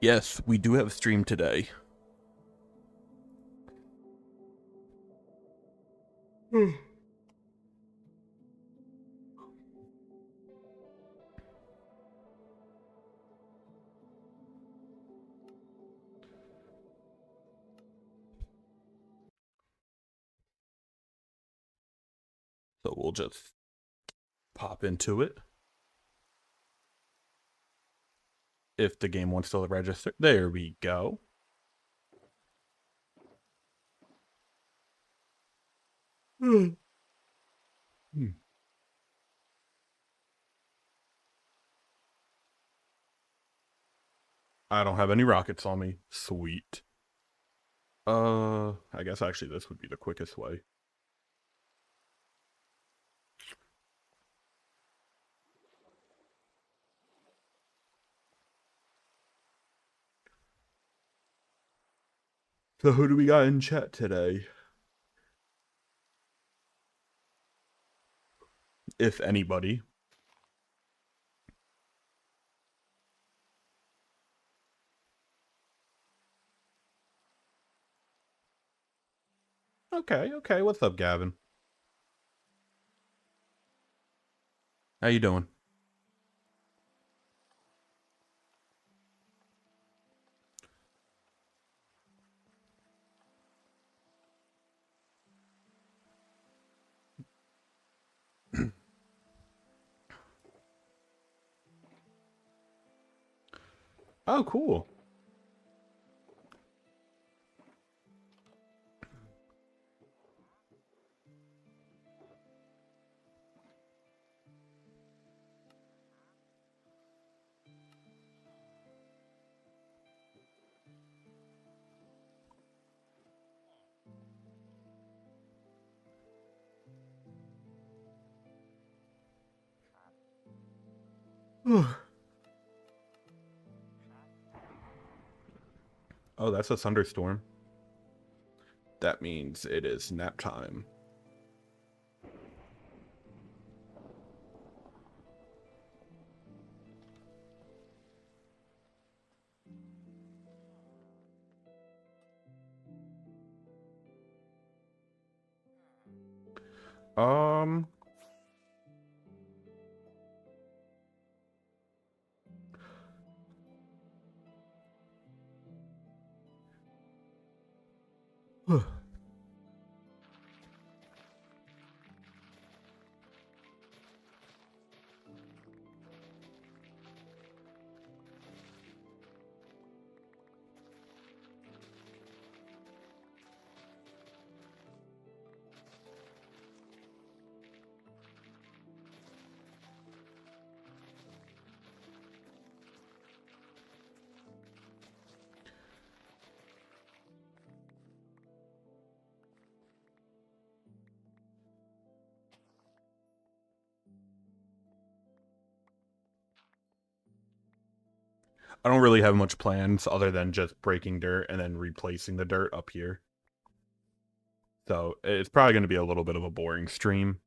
Yes, we do have a stream today. So we'll just pop into it. If the game wants to register. There we go. Hmm. I don't have any rockets on me. Sweet. I guess actually this would be the quickest way. So who do we got in chat today? If anybody. Okay. What's up, Gavin? How you doing? Oh, cool. Oh, that's a thunderstorm. That means it is nap time. Um, I don't really have much plans other than just breaking dirt and then replacing the dirt up here. So it's probably going to be a little bit of a boring stream.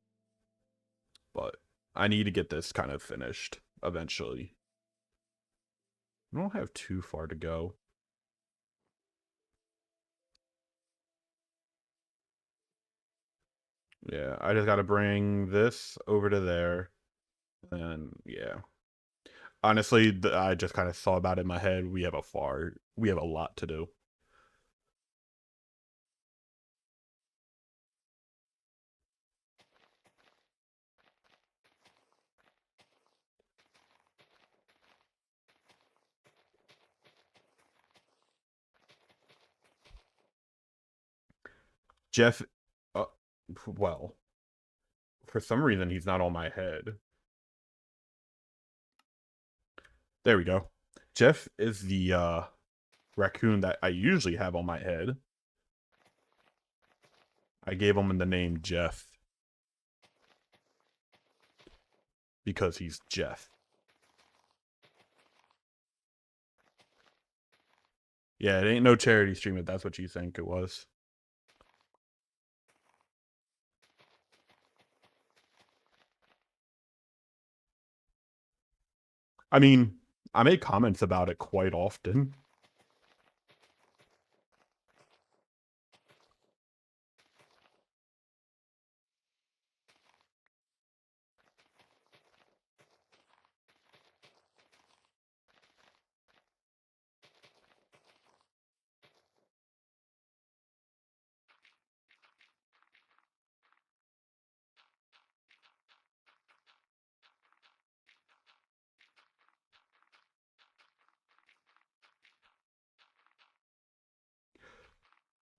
But I need to get this kind of finished eventually. I don't have too far to go. Yeah, I just got to bring this over to there. And yeah. Honestly, I just kind of thought about it in my head. We have a lot to do. Jeff, well, for some reason he's not on my head. There we go. Jeff is the raccoon that I usually have on my head. I gave him the name Jeff because he's Jeff. Yeah, it ain't no charity stream if that's what you think it was. I mean, I make comments about it quite often.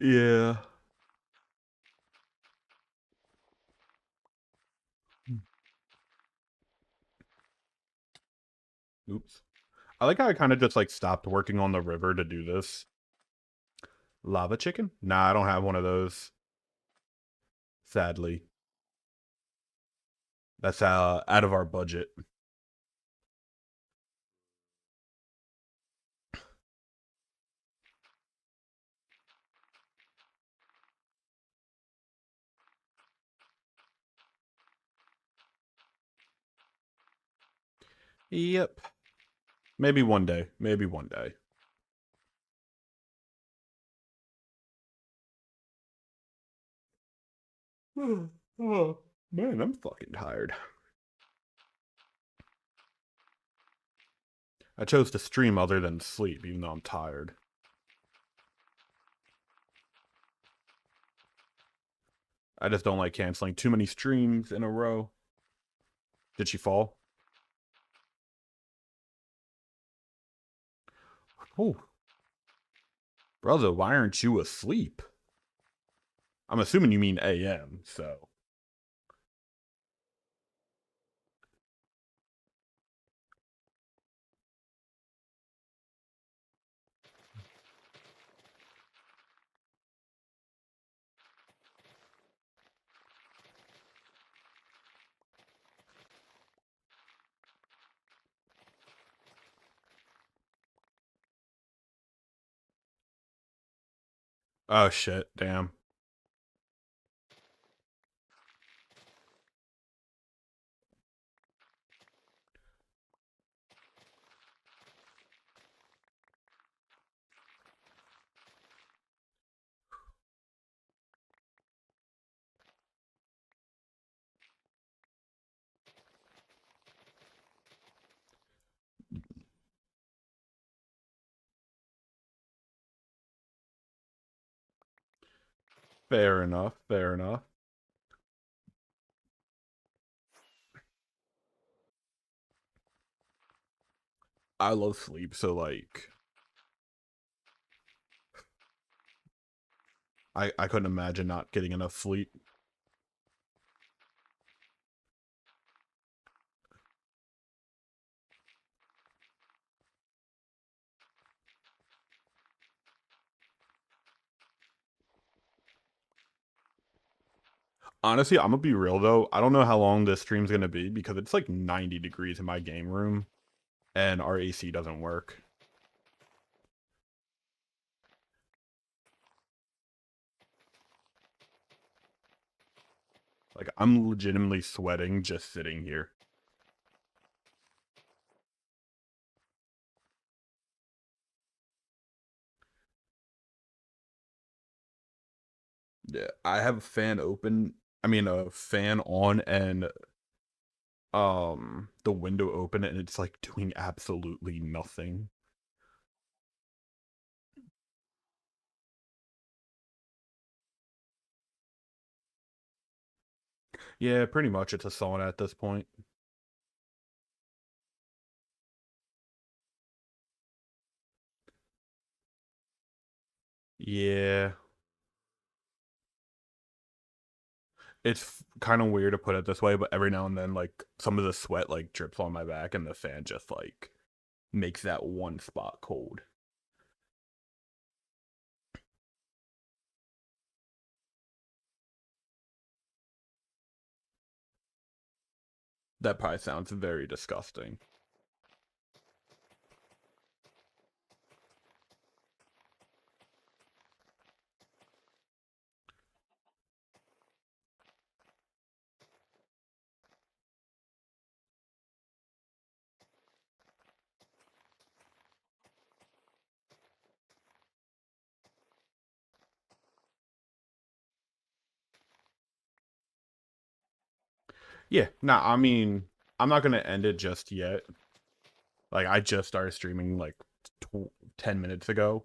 Yeah. Oops. I like how I kind of just like stopped working on the river to do this. Lava chicken? Nah, I don't have one of those. Sadly. That's out of our budget. Yep. Maybe one day. Maybe one day. Oh, man, I'm fucking tired. I chose to stream other than sleep, even though I'm tired. I just don't like canceling too many streams in a row. Did she fall? Oh, brother, why aren't you asleep? I'm assuming you mean AM, so. Oh shit, damn. Fair enough, fair enough. I love sleep, so like I couldn't imagine not getting enough sleep. Honestly, I'm gonna be real though. I don't know how long this stream's gonna be because it's like 90 degrees in my game room and our AC doesn't work. Like I'm legitimately sweating just sitting here. Yeah, I have a fan open. I mean, a fan on and the window open, and it's like doing absolutely nothing. Yeah, pretty much it's a sauna at this point. Yeah, it's kind of weird to put it this way, but every now and then, like some of the sweat like drips on my back, and the fan just like makes that one spot cold. That probably sounds very disgusting. Yeah, nah, I mean, I'm not gonna end it just yet. Like I just started streaming like 10 minutes ago.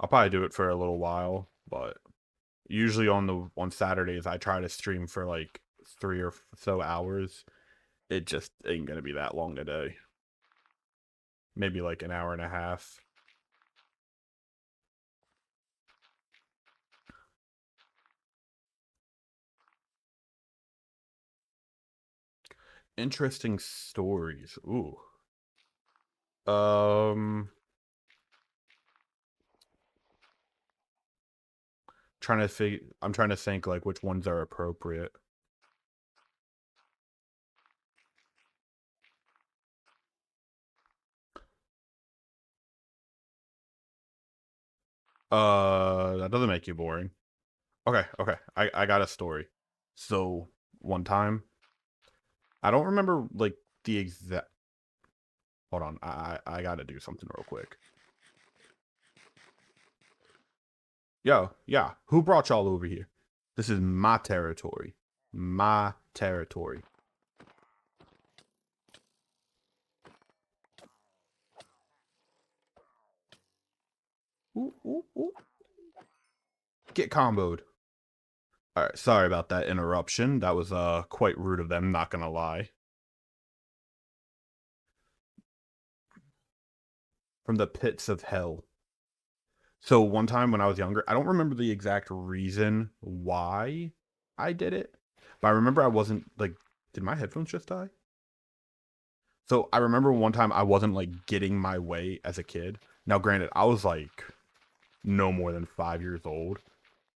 I'll probably do it for a little while, but usually on Saturdays I try to stream for like 3 or so hours. It just ain't gonna be that long today. Maybe like an hour and a half. Interesting stories. Ooh. Um, I'm trying to think like which ones are appropriate. That doesn't make you boring. Okay, okay. I got a story. So one time, I don't remember like the exact. Hold on, I gotta do something real quick. Yo, yeah. Who brought y'all over here? This is my territory. My territory. Ooh, ooh, ooh. Get comboed. All right, sorry about that interruption. That was quite rude of them, not gonna lie. From the pits of hell. So one time when I was younger, I don't remember the exact reason why I did it, but I remember I wasn't like, did my headphones just die? So I remember one time I wasn't like getting my way as a kid. Now, granted, I was like no more than 5 years old,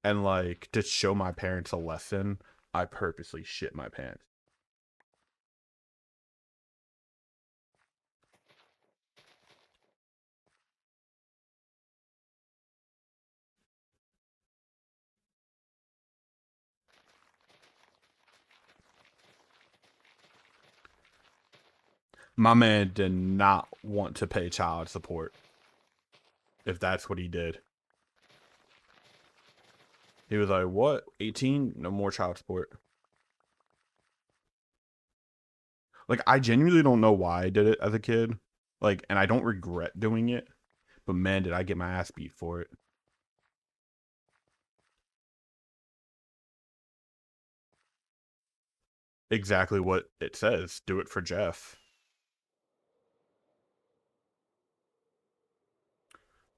and like to show my parents a lesson, I purposely shit my pants. My man did not want to pay child support, if that's what he did. He was like, "What? 18? No more child support." Like, I genuinely don't know why I did it as a kid. Like, and I don't regret doing it. But man, did I get my ass beat for it. Exactly what it says. Do it for Jeff.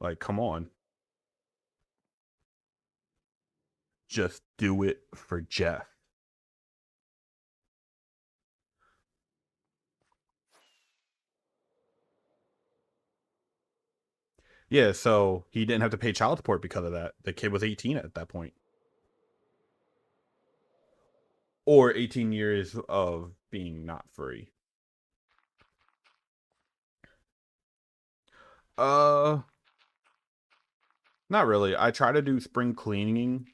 Like, come on. Just do it for Jeff. Yeah, so he didn't have to pay child support because of that. The kid was 18 at that point. Or 18 years of being not free. Uh, Not really. I try to do spring cleaning.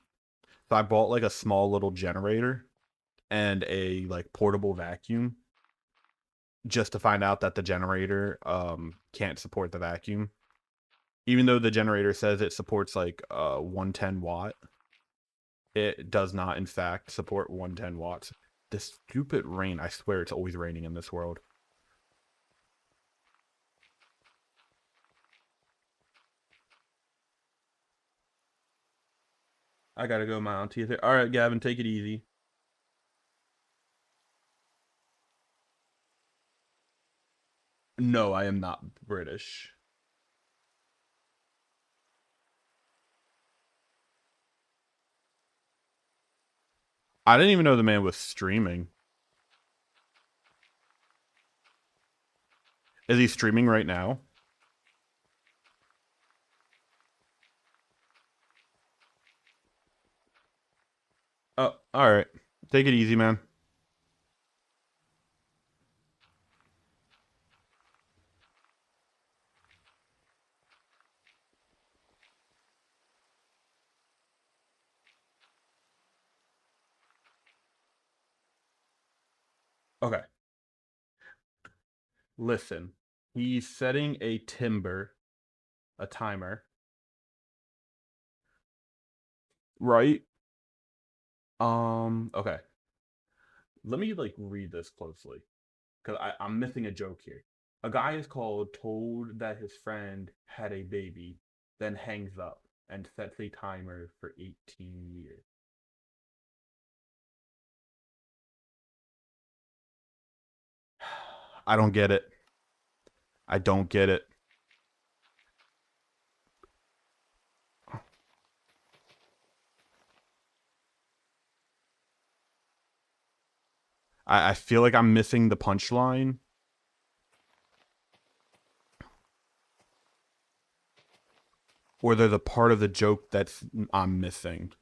So I bought like a small little generator and a like portable vacuum just to find out that the generator can't support the vacuum. Even though the generator says it supports like 110 watt, it does not in fact support 110 watts. This stupid rain, I swear it's always raining in this world. I gotta go, my auntie. All right, Gavin, take it easy. No, I am not British. I didn't even know the man was streaming. Is he streaming right now? Oh, all right. Take it easy, man. Okay. Listen, he's setting a timer, right? Okay. Let me like read this closely because I'm missing a joke here. A guy is called, told that his friend had a baby, then hangs up and sets a timer for 18 years. I don't get it. I don't get it. I feel like I'm missing the punchline. Or there's a part of the joke that's I'm missing.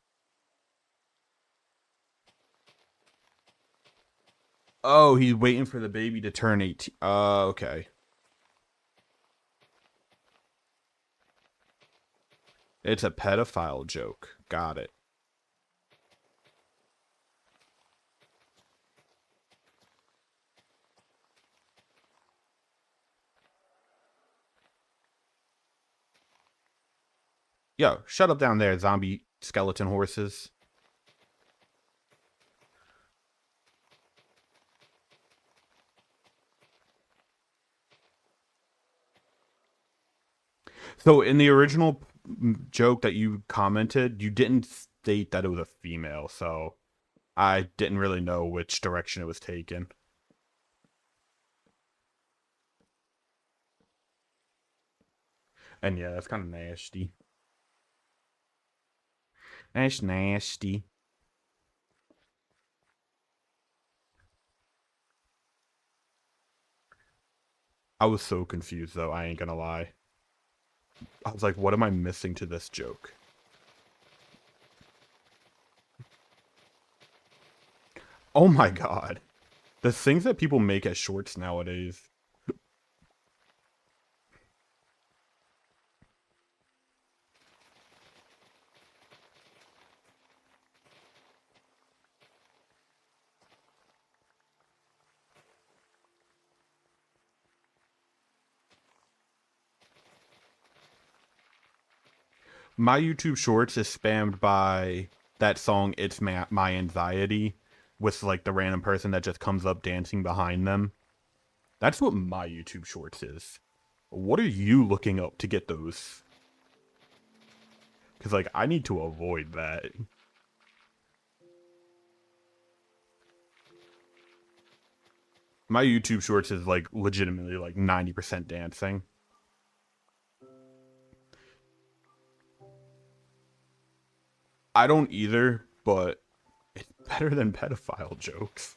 Oh, he's waiting for the baby to turn 18. Okay. It's a pedophile joke. Got it. Yo, shut up down there, zombie skeleton horses. So in the original joke that you commented, you didn't state that it was a female, so I didn't really know which direction it was taken. And yeah, that's kind of nasty. That's nasty. I was so confused, though, I ain't gonna lie. I was like, what am I missing to this joke? Oh my god. The things that people make as shorts nowadays. My YouTube Shorts is spammed by that song "It's My Anxiety" with like the random person that just comes up dancing behind them. That's what my YouTube Shorts is. What are you looking up to get those? Because like I need to avoid that. My YouTube Shorts is like legitimately like 90% dancing. I don't either, but it's better than pedophile jokes.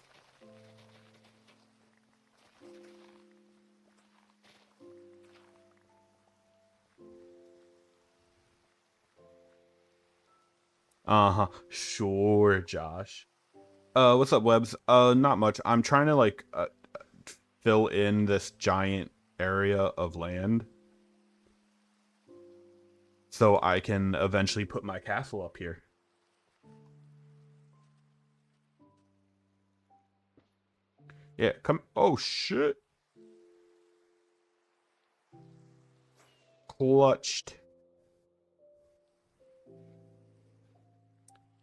Uh-huh. Sure, Josh. What's up, Webs? Not much. I'm trying to like fill in this giant area of land so I can eventually put my castle up here. Yeah, come. Oh shit. Clutched.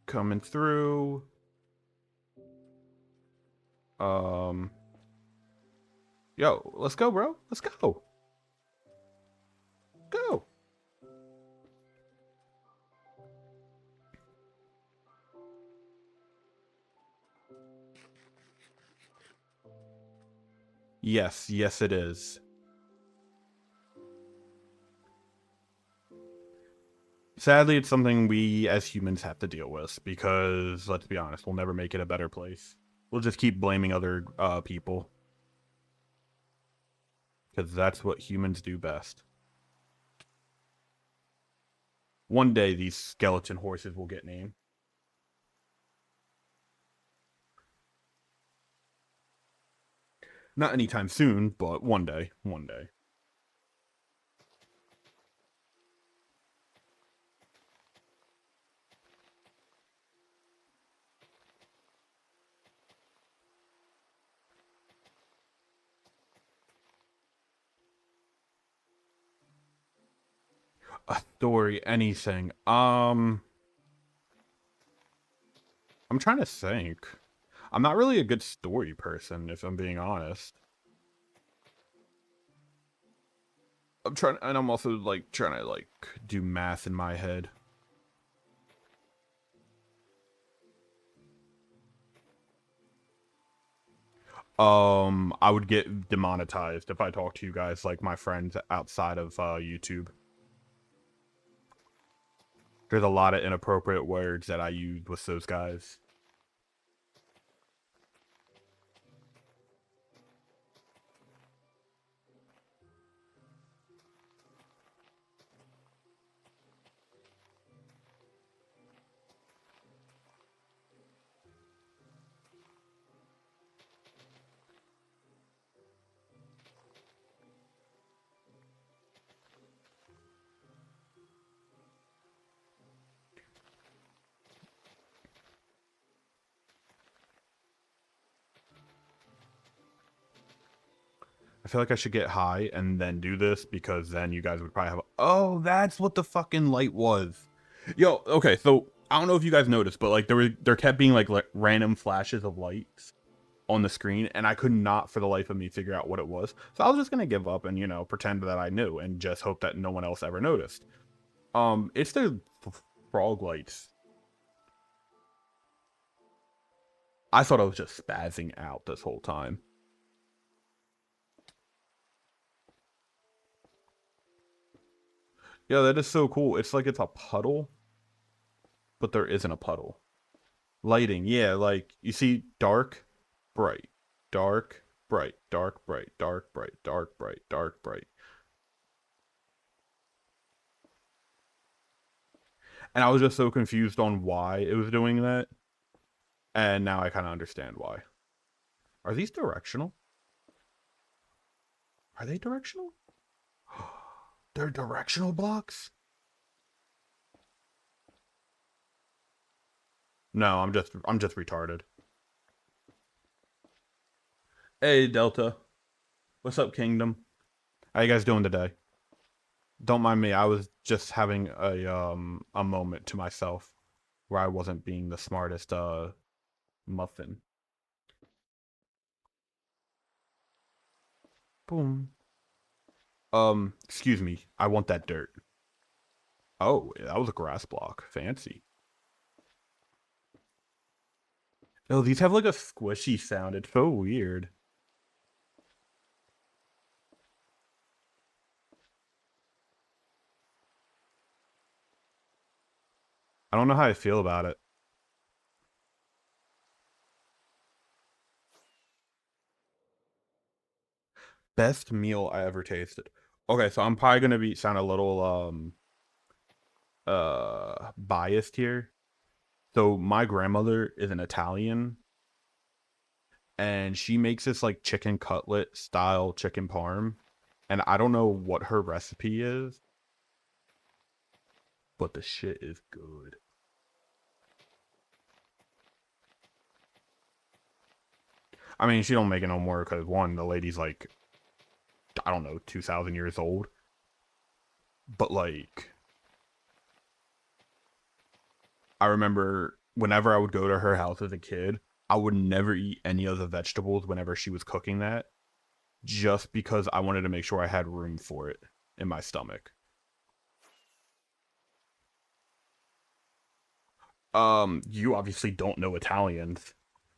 Coming through. Yo, let's go, bro. Let's go. Go. Yes, yes it is. Sadly, it's something we as humans have to deal with because, let's be honest, we'll never make it a better place. We'll just keep blaming other people because that's what humans do best. One day, these skeleton horses will get named. Not anytime soon, but one day. One day. A story, anything. I'm trying to think. I'm not really a good story person, if I'm being honest. I'm trying, and I'm also like trying to like do math in my head. I would get demonetized if I talk to you guys like my friends outside of YouTube. There's a lot of inappropriate words that I use with those guys. I feel like I should get high and then do this because then you guys would probably have. Oh, that's what the fucking light was. Yo, okay, so I don't know if you guys noticed, but like there kept being like random flashes of lights on the screen, and I could not for the life of me figure out what it was. So I was just gonna give up and pretend that I knew and just hope that no one else ever noticed. It's the frog lights. I thought I was just spazzing out this whole time. Yeah, that is so cool. It's like it's a puddle, but there isn't a puddle. Lighting, yeah, like you see dark, bright, dark, bright, dark, bright, dark, bright, dark, bright, dark, bright. And I was just so confused on why it was doing that. And now I kind of understand why. Are these directional? Are they directional? They're directional blocks? No, I'm just retarded. Hey Delta. What's up, Kingdom? How you guys doing today? Don't mind me. I was just having a moment to myself where I wasn't being the smartest muffin. Boom. Excuse me. I want that dirt. Oh, that was a grass block. Fancy. Oh, these have like a squishy sound. It's so weird. I don't know how I feel about it. Best meal I ever tasted. Okay, so I'm probably gonna be sound a little biased here. So my grandmother is an Italian, and she makes this like chicken cutlet style chicken parm, and I don't know what her recipe is, but the shit is good. I mean, she don't make it no more because one, the lady's like, I don't know, 2,000 years old. But like, I remember whenever I would go to her house as a kid, I would never eat any of the vegetables whenever she was cooking that, just because I wanted to make sure I had room for it in my stomach. You obviously don't know Italians.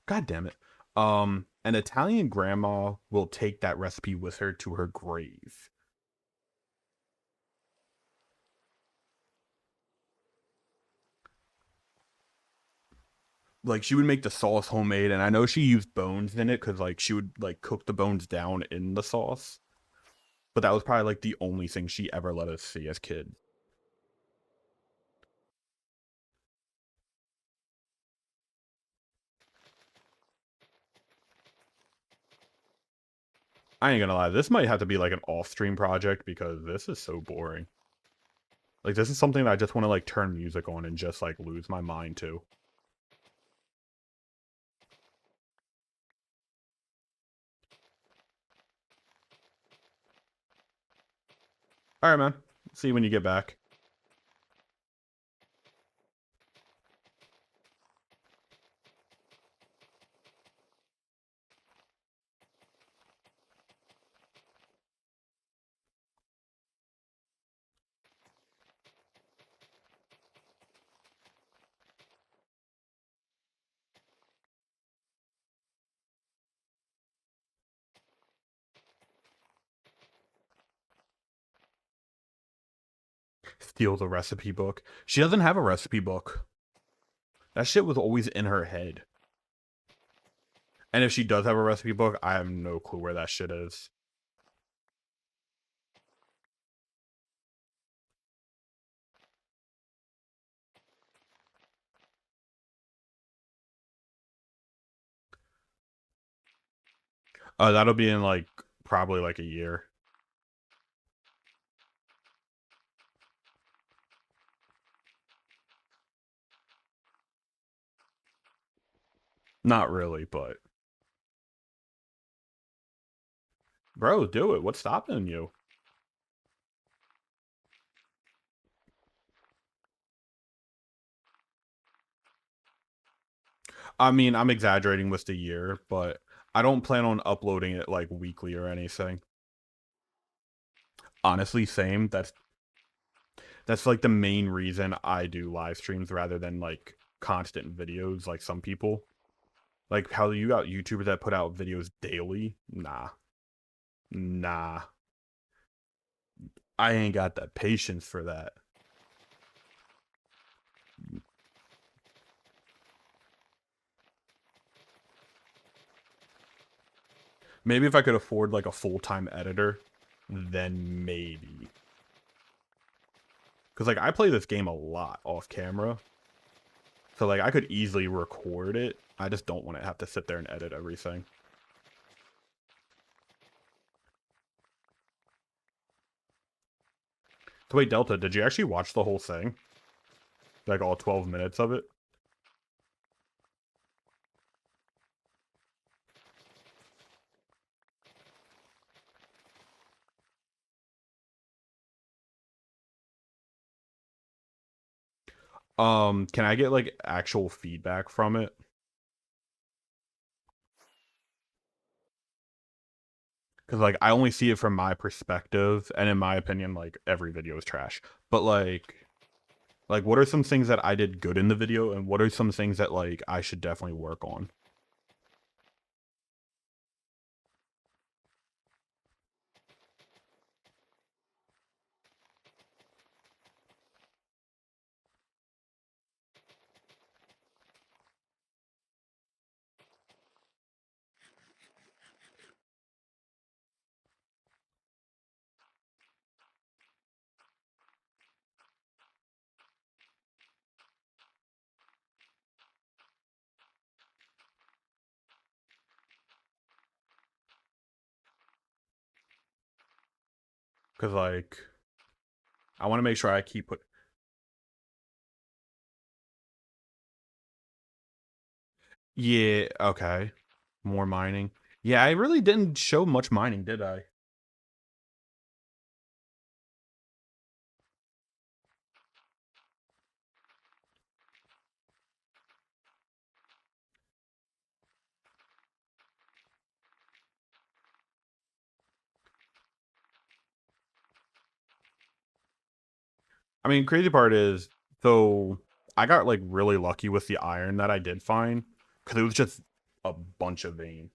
God damn it. An Italian grandma will take that recipe with her to her grave. Like she would make the sauce homemade, and I know she used bones in it because like she would like cook the bones down in the sauce. But that was probably like the only thing she ever let us see as kids. I ain't gonna lie, this might have to be like an off-stream project because this is so boring. Like this is something that I just want to like turn music on and just like lose my mind to. All right, man. See you when you get back. Steal the recipe book. She doesn't have a recipe book. That shit was always in her head. And if she does have a recipe book, I have no clue where that shit is. That'll be in like probably like a year. Not really, but Bro, do it. What's stopping you? I mean, I'm exaggerating with the year, but I don't plan on uploading it like weekly or anything. Honestly, same. That's like the main reason I do live streams rather than like constant videos like some people. Like how you got YouTubers that put out videos daily? Nah. Nah. I ain't got the patience for that. Maybe if I could afford like a full-time editor, then maybe. Because like I play this game a lot off camera. So like I could easily record it. I just don't want to have to sit there and edit everything. So wait, Delta, did you actually watch the whole thing? Like all 12 minutes of it? Can I get like actual feedback from it? Because like I only see it from my perspective, and in my opinion, like every video is trash. But like what are some things that I did good in the video, and what are some things that like I should definitely work on? Because like I want to make sure I keep put. Yeah, okay. More mining. Yeah, I really didn't show much mining, did I? I mean, crazy part is, so I got like really lucky with the iron that I did find because it was just a bunch of vein.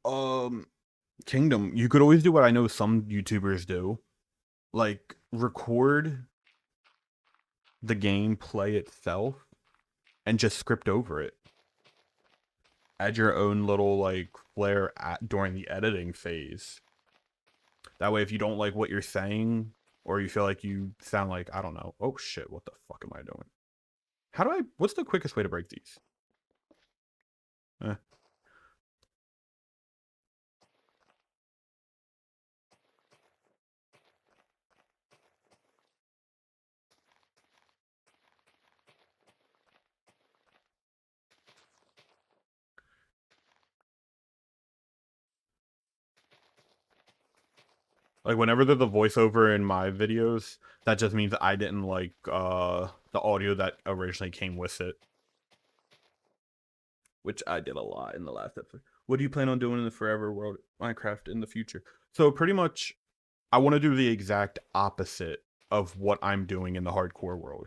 Um, Kingdom, you could always do what I know some YouTubers do, like record the gameplay itself and just script over it. Add your own little like flair during the editing phase. That way, if you don't like what you're saying, or you feel like you sound like, I don't know, oh shit, what the fuck am I doing? How do I, what's the quickest way to break these? Eh. Like whenever there's a voiceover in my videos, that just means I didn't like the audio that originally came with it. Which I did a lot in the last episode. What do you plan on doing in the Forever World Minecraft in the future? So pretty much I want to do the exact opposite of what I'm doing in the hardcore world.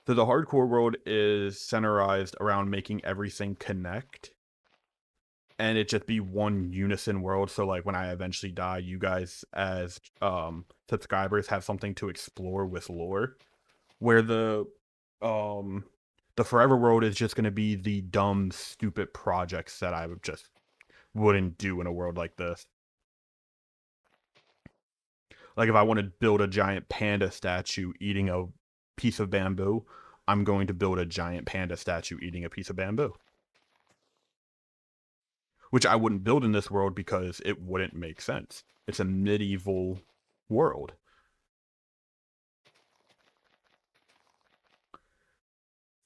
So the hardcore world is centerized around making everything connect and it just be one unison world. So like when I eventually die, you guys as subscribers have something to explore with lore. Where the Forever World is just gonna be the dumb, stupid projects that I would just wouldn't do in a world like this. Like if I want to build a giant panda statue eating a piece of bamboo, I'm going to build a giant panda statue eating a piece of bamboo. Which I wouldn't build in this world because it wouldn't make sense. It's a medieval world.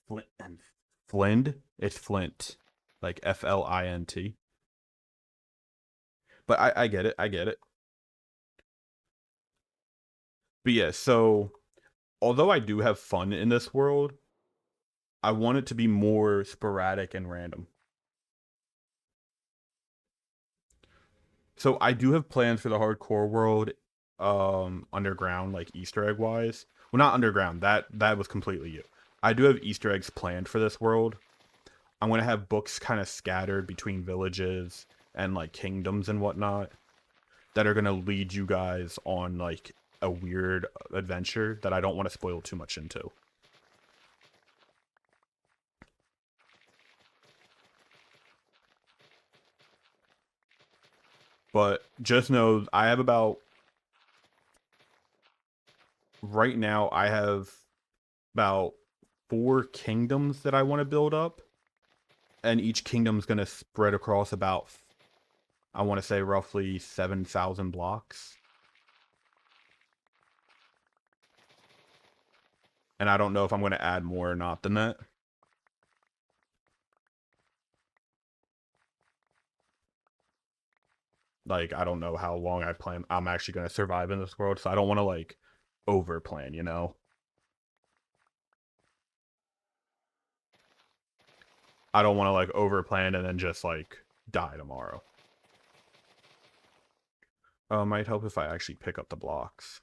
Flint and Flint? It's Flint. Like Flint. But I get it. I get it. But yeah, so although I do have fun in this world, I want it to be more sporadic and random. So I do have plans for the hardcore world, underground, like Easter egg wise. Well, not underground. That was completely you. I do have Easter eggs planned for this world. I'm gonna have books kind of scattered between villages and like kingdoms and whatnot that are gonna lead you guys on like a weird adventure that I don't want to spoil too much into. But just know I have about right now I have about 4 kingdoms that I want to build up, and each kingdom's going to spread across about, I want to say, roughly 7,000 blocks. And I don't know if I'm going to add more or not than that. Like, I don't know how long I'm actually going to survive in this world, so I don't want to, like, over plan, you know? I don't want to, like, over plan and then just, like, die tomorrow. Might help if I actually pick up the blocks.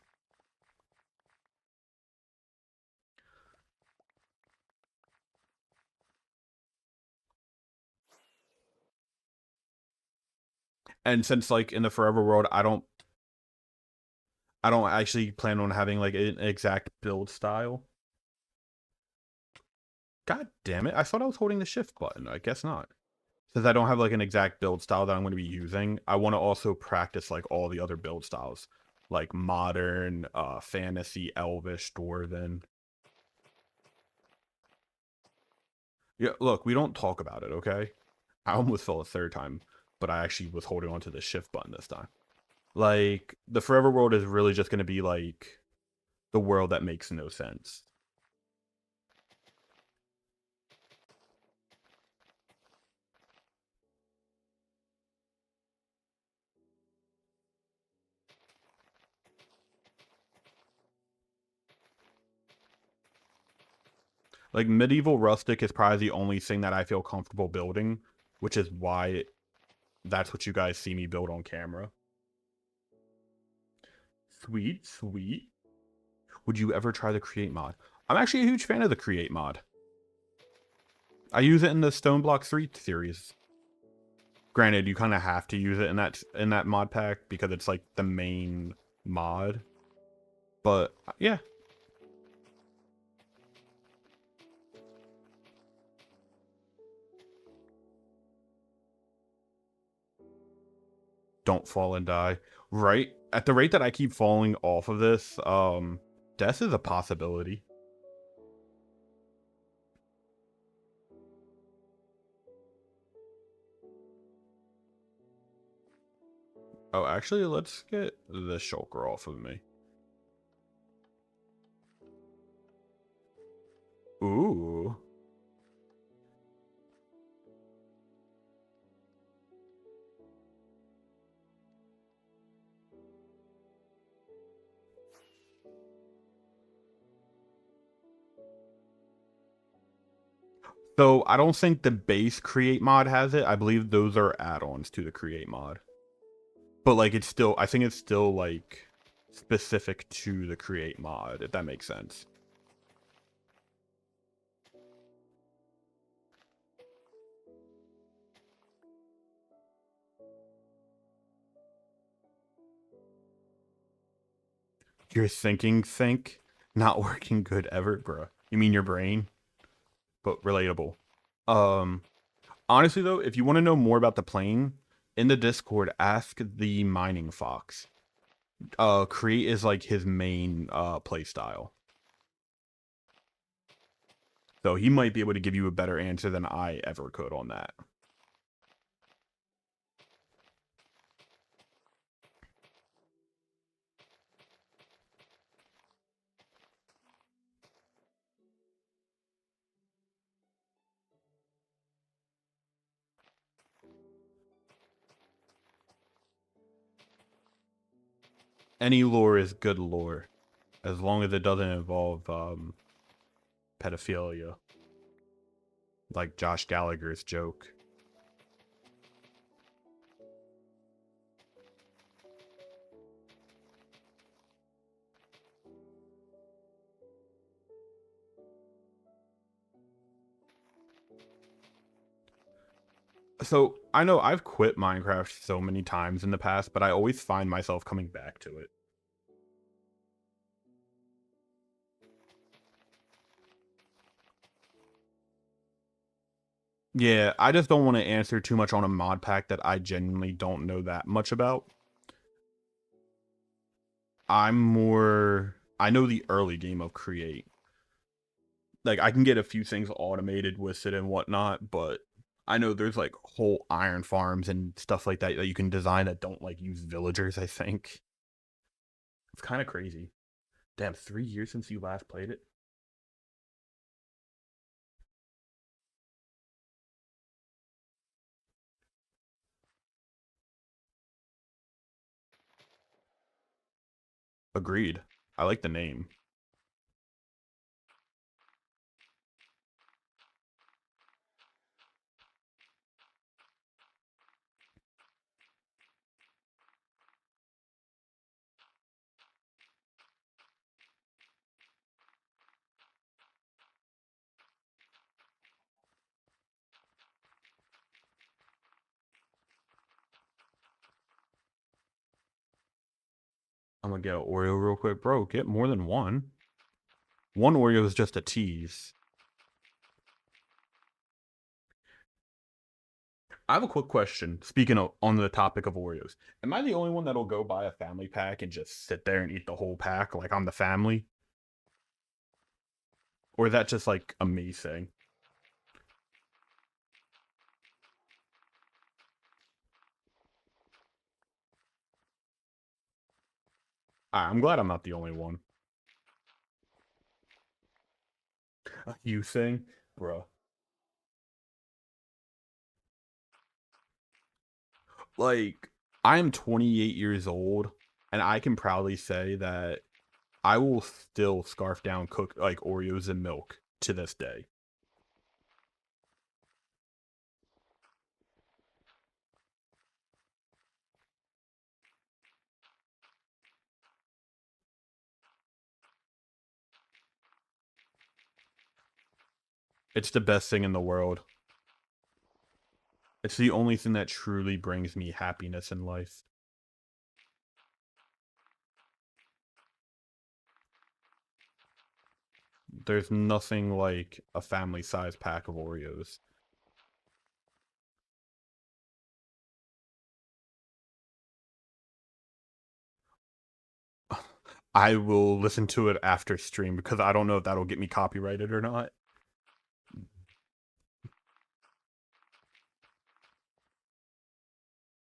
And since, like, in the Forever World, I don't actually plan on having, like, an exact build style. God damn it. I thought I was holding the shift button. I guess not. Since I don't have, like, an exact build style that I'm going to be using, I want to also practice, like, all the other build styles. Like, modern, fantasy, elvish, dwarven. Yeah, look, we don't talk about it, okay? I almost fell a third time, but I actually was holding onto the shift button this time. Like, the Forever World is really just going to be, like, the world that makes no sense. Like, medieval rustic is probably the only thing that I feel comfortable building, which is why that's what you guys see me build on camera. Sweet, sweet. Would you ever try the create mod? I'm actually a huge fan of the create mod. I use it in the Stone Block 3 series. Granted, you kind of have to use it in that mod pack because it's like the main mod. But yeah. Don't fall and die. Right? At the rate that I keep falling off of this, death is a possibility. Oh, actually, let's get the shulker off of me. Ooh. So I don't think the base create mod has it. I believe those are add-ons to the create mod. But like it's still, I think it's still like specific to the create mod, if that makes sense. Your thinking think, not working good ever, bruh. You mean your brain? But relatable. Um, Honestly though, if you want to know more about the plane, in the Discord, ask the mining fox. Create is like his main play style. So he might be able to give you a better answer than I ever could on that. Any lore is good lore, as long as it doesn't involve pedophilia, like Josh Gallagher's joke. So I know I've quit Minecraft so many times in the past, but I always find myself coming back to it. Yeah, I just don't want to answer too much on a mod pack that I genuinely don't know that much about. I know the early game of Create. Like, I can get a few things automated with it and whatnot, but I know there's like whole iron farms and stuff like that that you can design that don't like use villagers, I think. It's kind of crazy. Damn, 3 years since you last played it? Agreed. I like the name. I'm gonna get an Oreo real quick. Bro, get more than one. One Oreo is just a tease. I have a quick question. Speaking of on the topic of Oreos, am I the only one that'll go buy a family pack and just sit there and eat the whole pack like I'm the family? Or is that just like a me thing? I'm glad I'm not the only one. A you thing? Bruh. Like, I am 28 years old, and I can proudly say that I will still scarf down cook like Oreos and milk to this day. It's the best thing in the world. It's the only thing that truly brings me happiness in life. There's nothing like a family size pack of Oreos. I will listen to it after stream because I don't know if that'll get me copyrighted or not.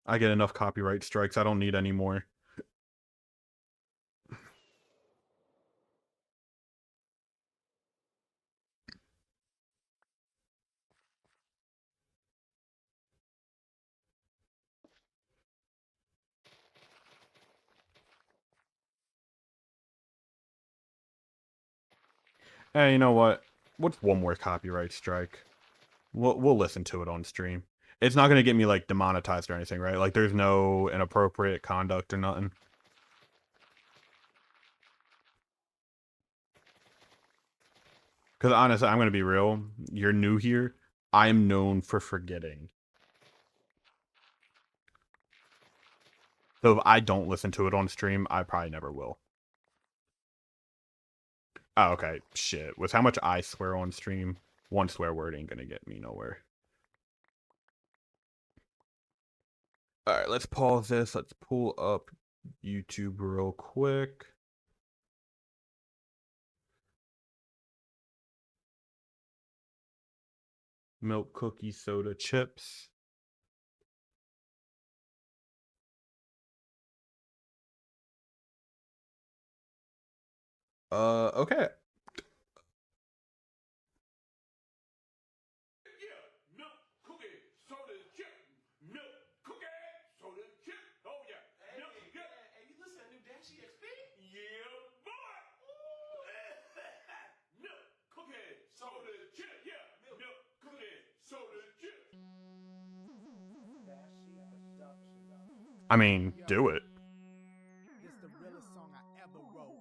I get enough copyright strikes. I don't need any more. Hey, you know what? What's one more copyright strike? We'll listen to it on stream. It's not gonna get me like demonetized or anything, right? Like there's no inappropriate conduct or nothing. Because honestly, I'm gonna be real. You're new here. I am known for forgetting. So if I don't listen to it on stream, I probably never will. Oh, okay. Shit. With how much I swear on stream, one swear word ain't gonna get me nowhere. Alright, let's pause this. Let's pull up YouTube real quick. Milk cookie soda chips. Okay. I mean, do it. This the realest song I ever wrote.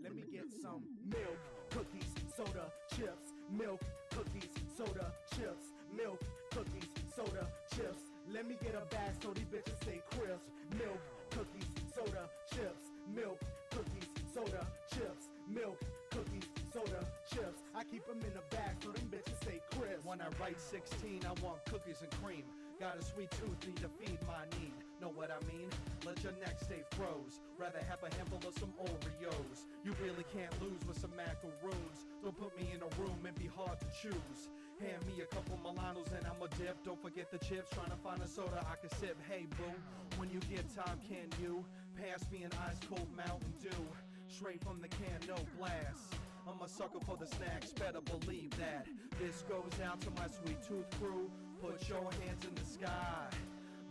Let me get some milk, cookies, soda, chips. Milk, cookies, soda, chips. Milk, cookies, soda, chips. Let me get a bag so these bitches stay crisp. Milk, cookies, soda, chips. Milk, cookies, soda, chips. Milk, cookies, soda, chips. I keep them in a bag so them bitches stay crisp. When I write 16, I want cookies and cream. Got a sweet tooth, need to feed my need. Know what I mean? Let your neck stay froze. Rather have a handful of some Oreos. You really can't lose with some macaroons. Don't put me in a room and be hard to choose. Hand me a couple Milanos and I'm a dip. Don't forget the chips, trying to find a soda I can sip. Hey boo, when you get time, can you pass me an ice cold Mountain Dew? Straight from the can, no glass. I'm a sucker for the snacks, better believe that. This goes out to my sweet tooth crew. Put your hands in the sky.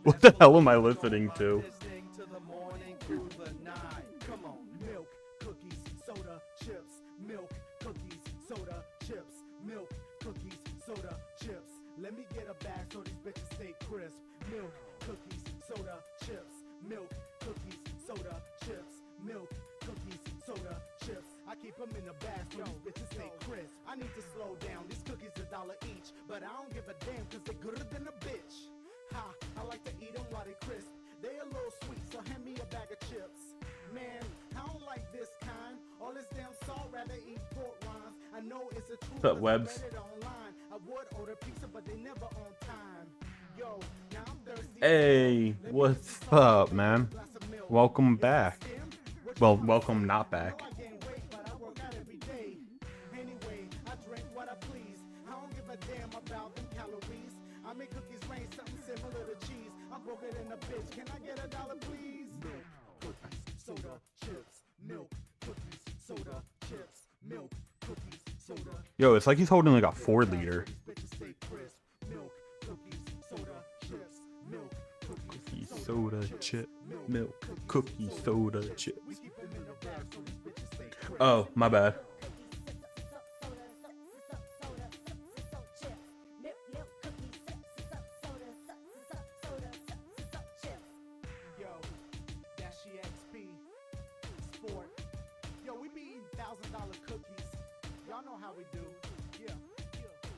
What the hell am I listening to? Listening to the morning through the night. Come on. Milk, cookies, soda, chips. Milk, cookies, soda, chips. Milk, cookies, soda, chips. Let me get a bag so these bitches stay crisp. Milk, cookies, soda, chips. Milk, cookies, soda, chips. Milk, cookies, soda, chips. I keep them in a bag so these bitches stay crisp. I need to slow down. These cookies $1 each, but I don't give a damn cause they gooder than a bitch. Ha, I like to eat them while they crisp. They a little sweet, so hand me a bag of chips. Man, I don't like this kind. All this damn salt, rather eat pork rinds. I know it's a truth, What's up, cause I Webs? read it online. I would order pizza, but they never on time. Yo, now I'm thirsty. Hey, what's up, man? Welcome back. Well, welcome not back. I gain weight, but I work out every day. Anyway, I drink what I please. I don't give a damn about them calories. I make cookies rain, something similar to cheese. I'm broke it in a bitch. Can I get $1, please? Milk, cookies, soda, chips. Milk, cookies, soda, chips. Milk, cookies, soda. Yo, it's like he's holding like a 4-liter. Bitches stay crisp. Milk, cookies, soda, chips. Milk, cookies, Cookie, soda, chip, milk, cookie, soda, chip. we keep them in a bag so these bitches stay crisp. Oh, my bad. Yo, Dashy XP, Sport. Yo, we be eating $1,000 cookies. Y'all know how we do. Yeah, yeah.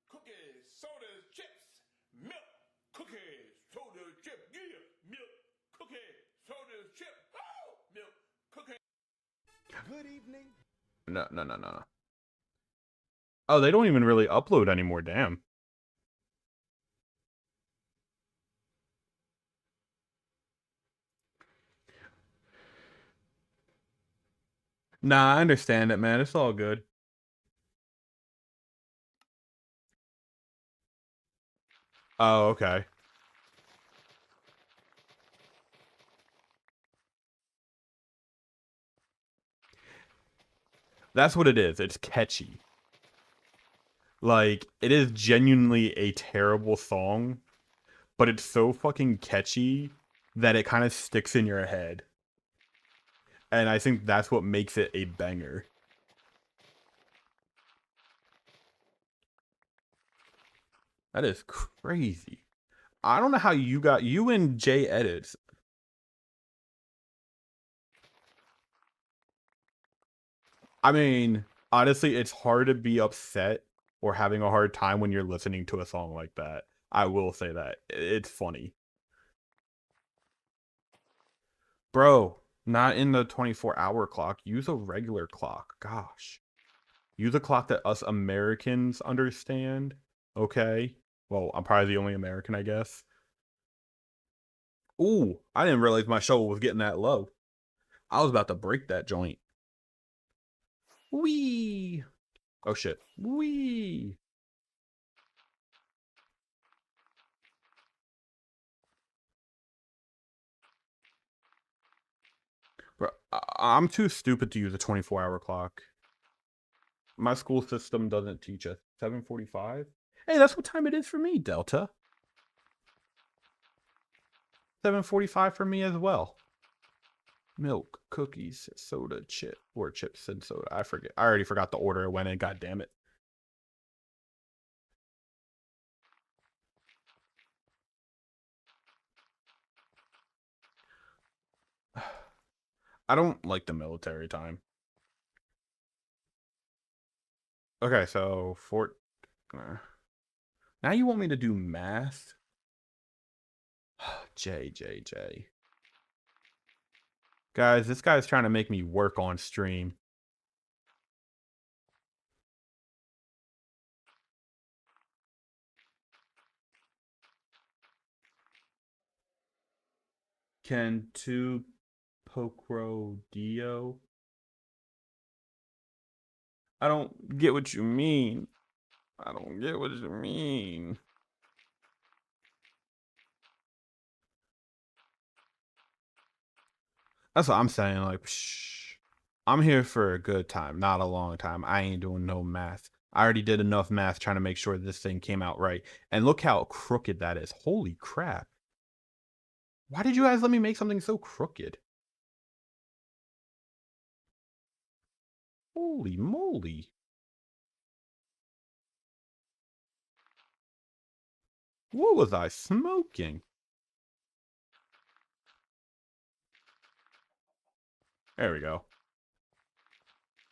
Cookies, sodas, chips, milk, cookies, sodas, chips, yeah, milk, cookies, sodas, chips, oh, milk, cookies. Good evening. No. Oh, they don't even really upload anymore, damn. Nah, I understand it, man. It's all good. Oh, okay. That's what it is. It's catchy. Like, it is genuinely a terrible song, but it's so fucking catchy that it kind of sticks in your head. And I think that's what makes it a banger. That is crazy. I don't know how you and Jay edits. I mean, honestly, it's hard to be upset or having a hard time when you're listening to a song like that. I will say that. It's funny. Bro, not in the 24-hour clock. Use a regular clock. Gosh. Use a clock that us Americans understand. Okay? Well, I'm probably the only American, I guess. Ooh, I didn't realize my shovel was getting that low. I was about to break that joint. Wee. Oh shit. Wee. Bro, I'm too stupid to use a 24-hour clock. My school system doesn't teach us. 7:45? Hey, that's what time it is for me, Delta. 7:45 for me as well. Milk, cookies, soda, chip, or chips and soda. I forget. I already forgot the order it went in. God damn it. I don't like the military time. Okay, so now you want me to do math? J. Guys, this guy's trying to make me work on stream. Can two Pocrodio? I don't get what you mean. I don't get what you mean. That's what I'm saying. Like, psh, I'm here for a good time, not a long time. I ain't doing no math. I already did enough math trying to make sure this thing came out right. And look how crooked that is. Holy crap. Why did you guys let me make something so crooked? Holy moly. What was I smoking? There we go.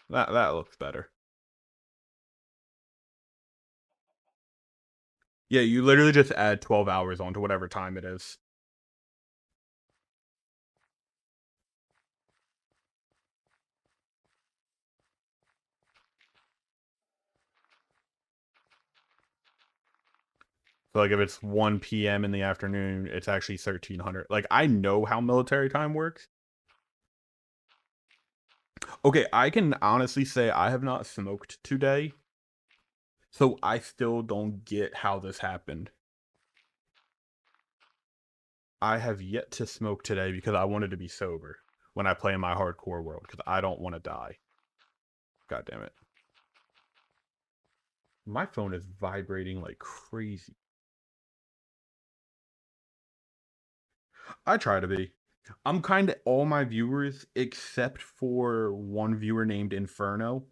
That looks better. Yeah, you literally just add 12 hours onto whatever time it is. So like if it's 1 p.m. in the afternoon, it's actually 1300. Like I know how military time works. Okay, I can honestly say I have not smoked today. So I still don't get how this happened. I have yet to smoke today because I wanted to be sober when I play in my hardcore world because I don't want to die. God damn it. My phone is vibrating like crazy. I try to be. I'm kind of all my viewers except for one viewer named Inferno.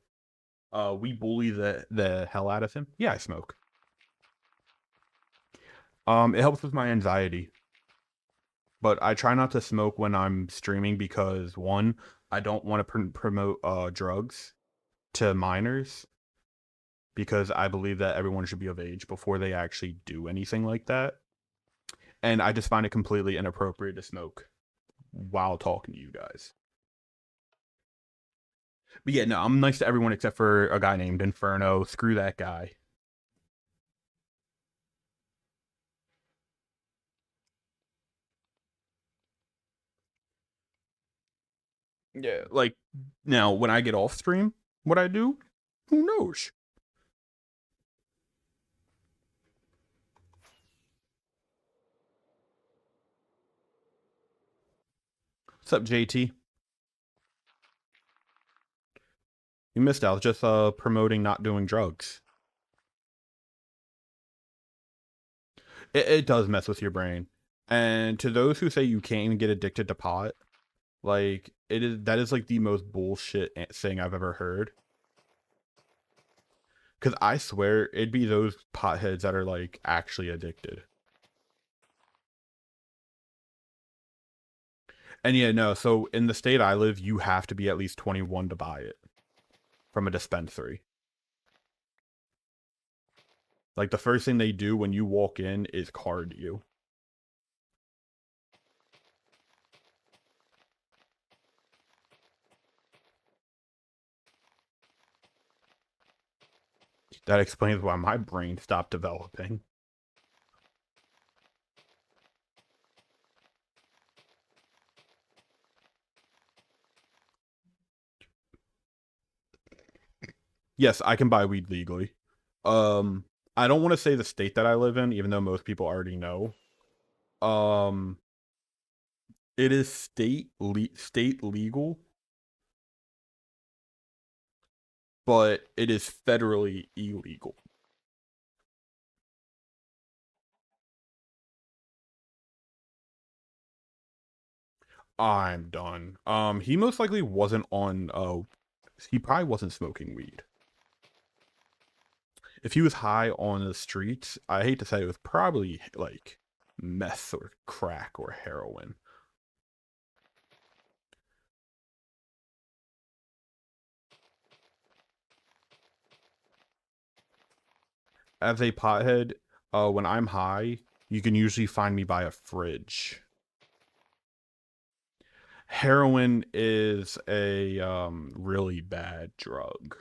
We bully the hell out of him. Yeah, I smoke. It helps with my anxiety. But I try not to smoke when I'm streaming because one, I don't want to promote drugs to minors because I believe that everyone should be of age before they actually do anything like that. And I just find it completely inappropriate to smoke while talking to you guys. But yeah, no, I'm nice to everyone except for a guy named Inferno. Screw that guy. Yeah, like now when I get off stream, what I do, who knows? What's up, JT? You missed out. Just promoting not doing drugs. It does mess with your brain. And to those who say you can't even get addicted to pot, like that is like the most bullshit thing I've ever heard. Because I swear it'd be those potheads that are like actually addicted. And yeah, no, so in the state I live, you have to be at least 21 to buy it from a dispensary. Like the first thing they do when you walk in is card you. That explains why my brain stopped developing. Yes, I can buy weed legally. I don't want to say the state that I live in, even though most people already know. Um, it is state legal, but it is federally illegal. I'm done. He most likely wasn't on. He probably wasn't smoking weed. If he was high on the streets, I hate to say it was probably like meth or crack or heroin. As a pothead, when I'm high, you can usually find me by a fridge. Heroin is a really bad drug.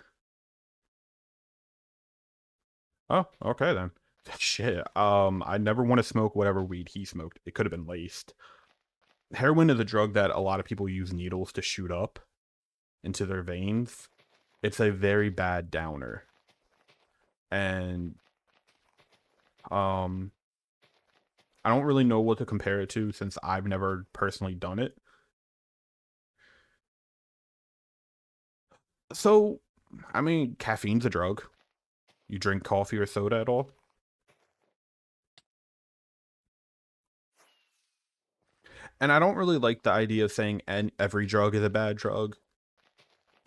Oh, okay then. Shit. I never want to smoke whatever weed he smoked. It could have been laced. Heroin is a drug that a lot of people use needles to shoot up into their veins. It's a very bad downer. And I don't really know what to compare it to since I've never personally done it. So, I mean, caffeine's a drug. You drink coffee or soda at all? And I don't really like the idea of saying every drug is a bad drug.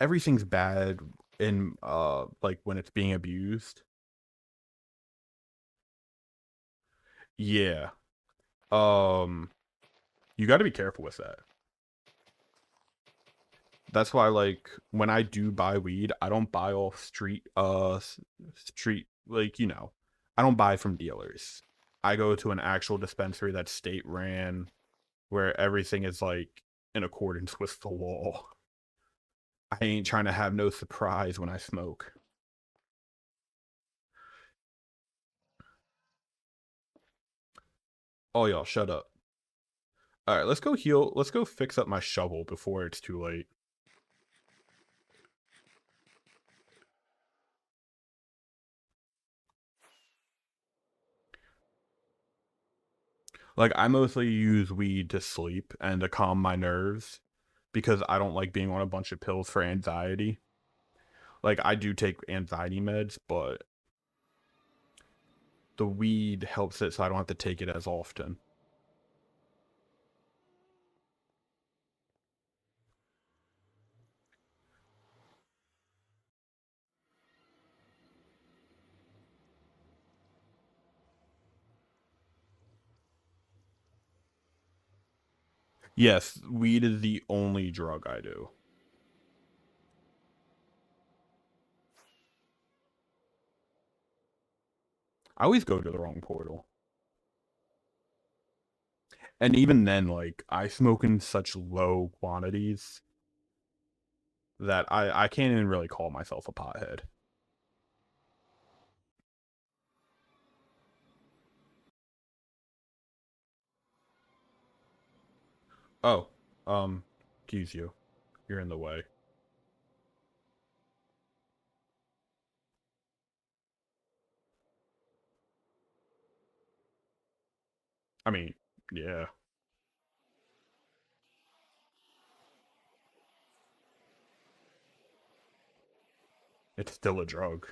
Everything's bad in like when it's being abused. Yeah. Um you got to be careful with that. That's why like when I do buy weed, I don't buy off street like, you know. I don't buy from dealers. I go to an actual dispensary that's state ran where everything is like in accordance with the law. I ain't trying to have no surprise when I smoke. Oh, y'all, shut up. All right, let's go heal. Let's go fix up my shovel before it's too late. Like, I mostly use weed to sleep and to calm my nerves because I don't like being on a bunch of pills for anxiety. Like, I do take anxiety meds, but the weed helps it so I don't have to take it as often. Yes, weed is the only drug I do. I always go to the wrong portal. And even then, like, I smoke in such low quantities that I can't even really call myself a pothead. Oh, excuse you. You're in the way. I mean, yeah. It's still a drug.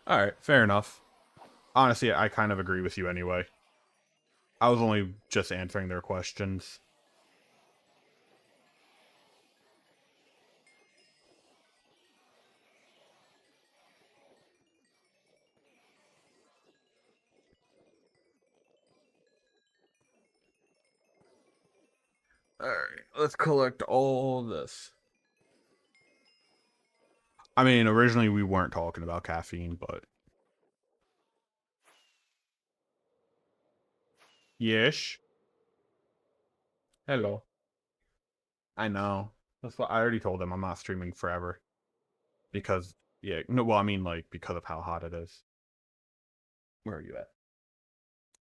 Alright, fair enough. Honestly, I kind of agree with you anyway. I was only just answering their questions. Alright, let's collect all this. I mean, originally we weren't talking about caffeine, but... Yes? Hello. I know. That's what I already told them I'm not streaming forever. Because, yeah, no, well, I mean, like, because of how hot it is. Where are you at?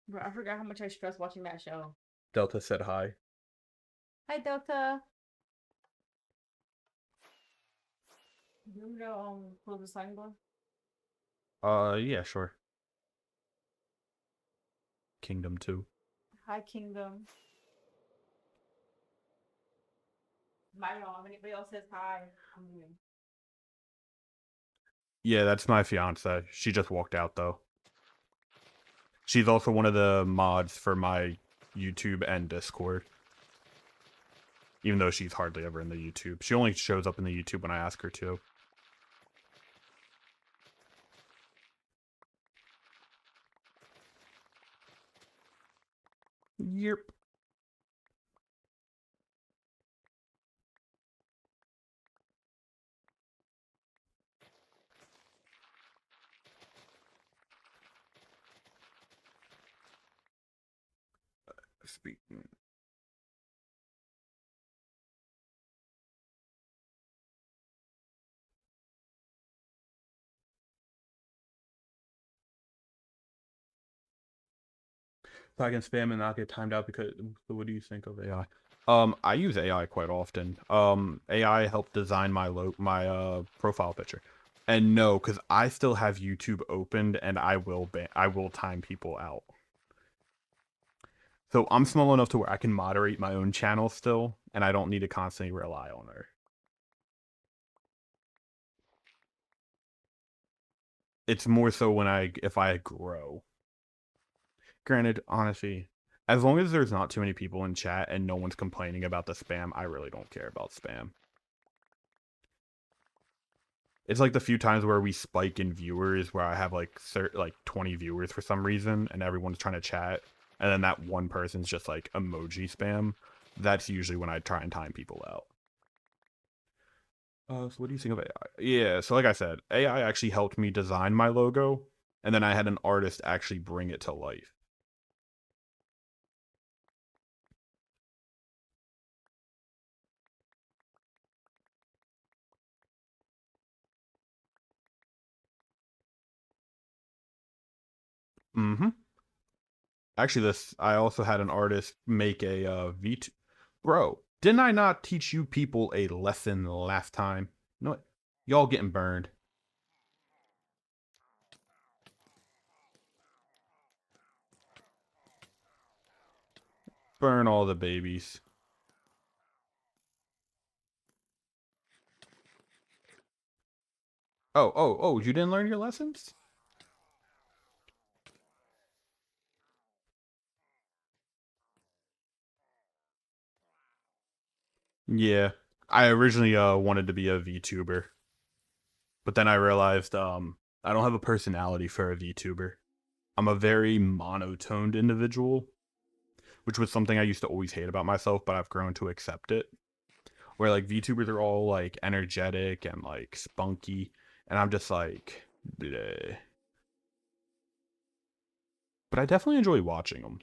Bro, I forgot how much I stressed watching that show. Delta said hi. Hi, Delta. You want me to close the sliding door? Yeah, sure. Kingdom 2. Hi, Kingdom. Bye, y'all. If anybody else says hi, I'm leaving. Yeah, that's my fiance. She just walked out though. She's also one of the mods for my YouTube and Discord. Even though she's hardly ever in the YouTube. She only shows up in the YouTube when I ask her to. Yep. Speaking. So I can spam and not get timed out because what do you think of AI? I use AI quite often. AI helped design my profile picture. And no, because I still have YouTube opened and I will time people out. So I'm small enough to where I can moderate my own channel still, and I don't need to constantly rely on her. It's more so if I grow. Granted, honestly, as long as there's not too many people in chat and no one's complaining about the spam, I really don't care about spam. It's like the few times where we spike in viewers where I have like 20 viewers for some reason and everyone's trying to chat and then that one person's just like emoji spam. That's usually when I try and time people out. So what do you think of AI? Yeah, so like I said, AI actually helped me design my logo and then I had an artist actually bring it to life. Mm-hmm. Actually, I also had an artist make a V2. Bro, didn't I not teach you people a lesson last time? No, y'all getting burned. Burn all the babies. Oh, you didn't learn your lessons? Yeah. I originally wanted to be a VTuber. But then I realized I don't have a personality for a VTuber. I'm a very monotoned individual, which was something I used to always hate about myself, but I've grown to accept it. Where like VTubers are all like energetic and like spunky, and I'm just like, bleh. But I definitely enjoy watching them.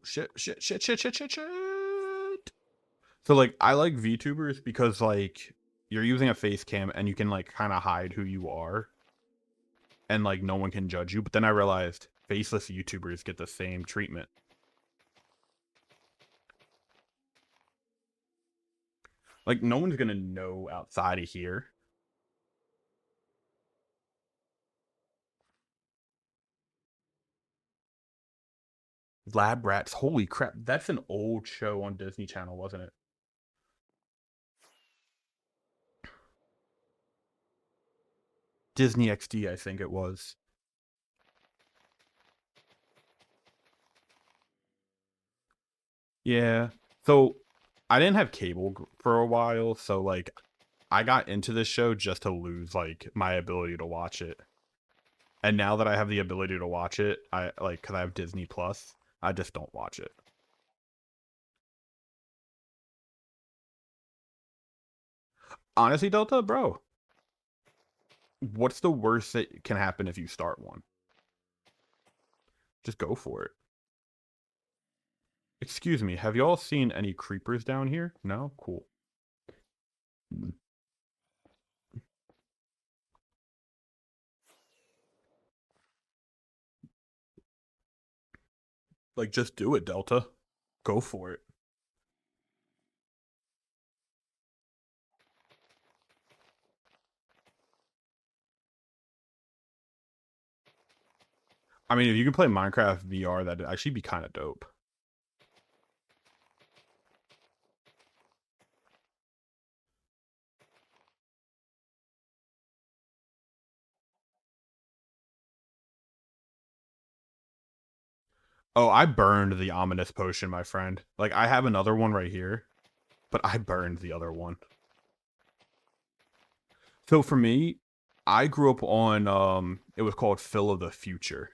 Shit. So like I like VTubers because like you're using a face cam and you can like kind of hide who you are. And like no one can judge you. But then I realized faceless YouTubers get the same treatment. Like no one's gonna know outside of here. Lab Rats, holy crap, that's an old show on Disney Channel, wasn't it? Disney XD, I think it was. Yeah. So I didn't have cable for a while, so like I got into this show just to lose like my ability to watch it. And now that I have the ability to watch it, I like cuz I have Disney Plus, I just don't watch it. Honestly, Delta, bro, what's the worst that can happen if you start one? Just go for it. Excuse me, have y'all seen any creepers down here? No? Cool. Like, just do it, Delta. Go for it. I mean, if you can play Minecraft VR, that'd actually be kind of dope. Oh, I burned the ominous potion, my friend. Like, I have another one right here, but I burned the other one. So for me, I grew up on, it was called Phil of the Future.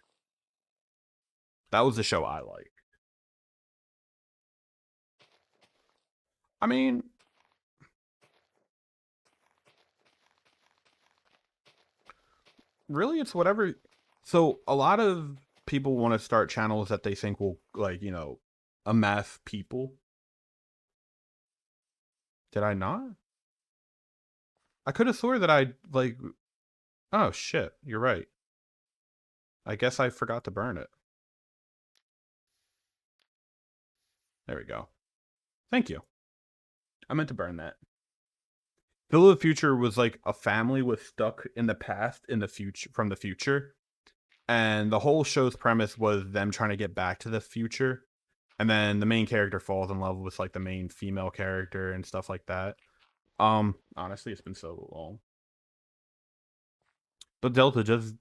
That was the show I liked. I mean, really, it's whatever. So a lot of people want to start channels that they think will, like, you know, amass people. Did I not? I could have sworn that I, like, oh shit, you're right. I guess I forgot to burn it. There we go. Thank you. I meant to burn that. Phil of the Future was like a family was stuck in the past, in the future, from the future. And the whole show's premise was them trying to get back to the future. And then the main character falls in love with like the main female character and stuff like that. Honestly, it's been so long. But Delta, just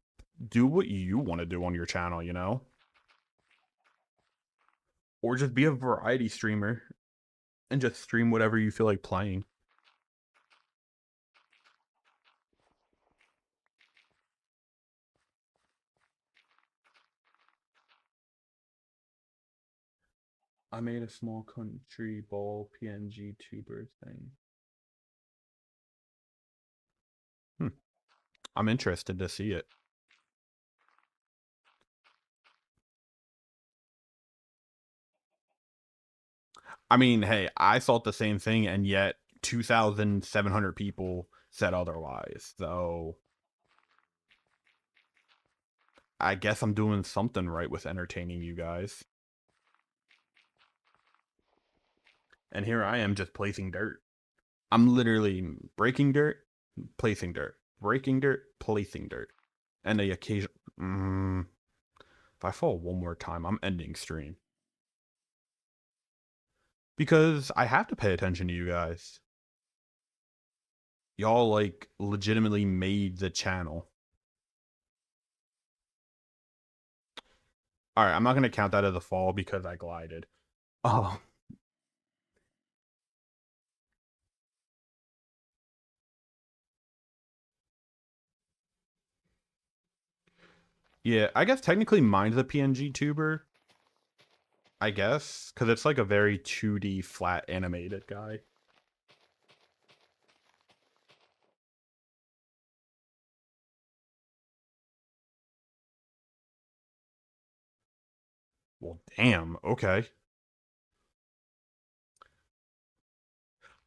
do what you want to do on your channel, you know? Or just be a variety streamer and just stream whatever you feel like playing. I made a small country ball PNG tuber thing. I'm interested to see it. I mean, hey, I thought the same thing, and yet 2,700 people said otherwise. So I guess I'm doing something right with entertaining you guys. And here I am just placing dirt. I'm literally breaking dirt, placing dirt, breaking dirt, placing dirt. And the occasion... if I fall one more time, I'm ending stream. Because I have to pay attention to you guys. Y'all, like, legitimately made the channel. Alright, I'm not going to count that as a fall because I glided. Oh. Yeah, I guess technically mine's a PNG tuber. I guess, because it's like a very 2D flat animated guy. Well, damn, okay.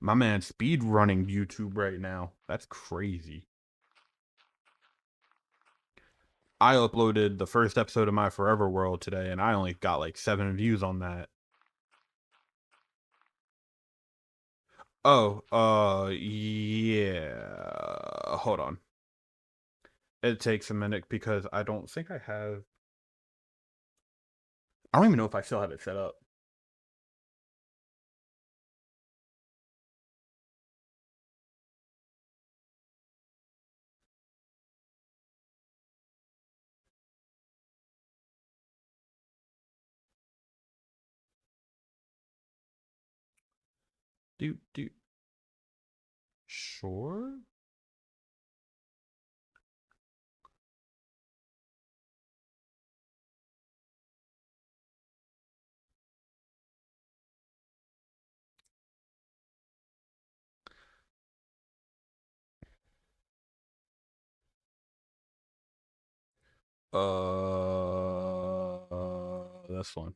My man's speed running YouTube right now. That's crazy. I uploaded the first episode of My Forever World today, and I only got like 7 views on that. Oh, yeah. Hold on. It takes a minute because I don't think I have... I don't even know if I still have it set up. Do. Sure? This one.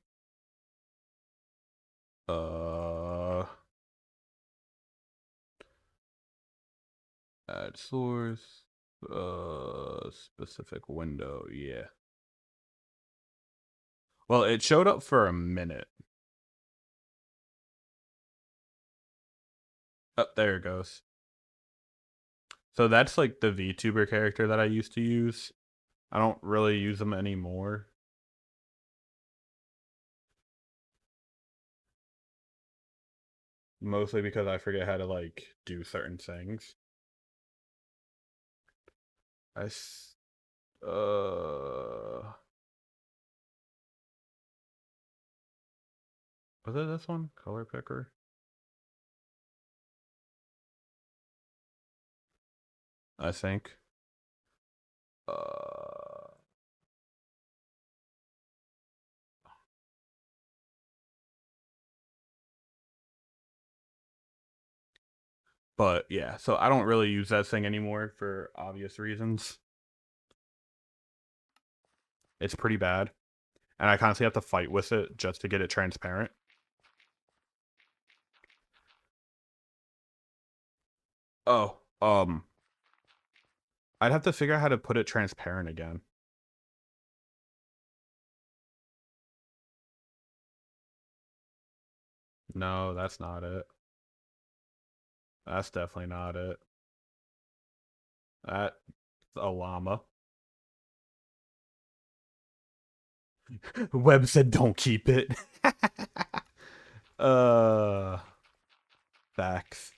Add source. Specific window. Yeah. Well, it showed up for a minute. Oh, there it goes. So that's like the VTuber character that I used to use. I don't really use them anymore. Mostly because I forget how to, like, do certain things. I s- was it this one? Color picker? I think. Uh, but yeah, so I don't really use that thing anymore for obvious reasons. It's pretty bad. And I constantly have to fight with it just to get it transparent. Oh, I'd have to figure out how to put it transparent again. No, that's not it. That's definitely not it. That's a llama. Webb said don't keep it. uh Facts.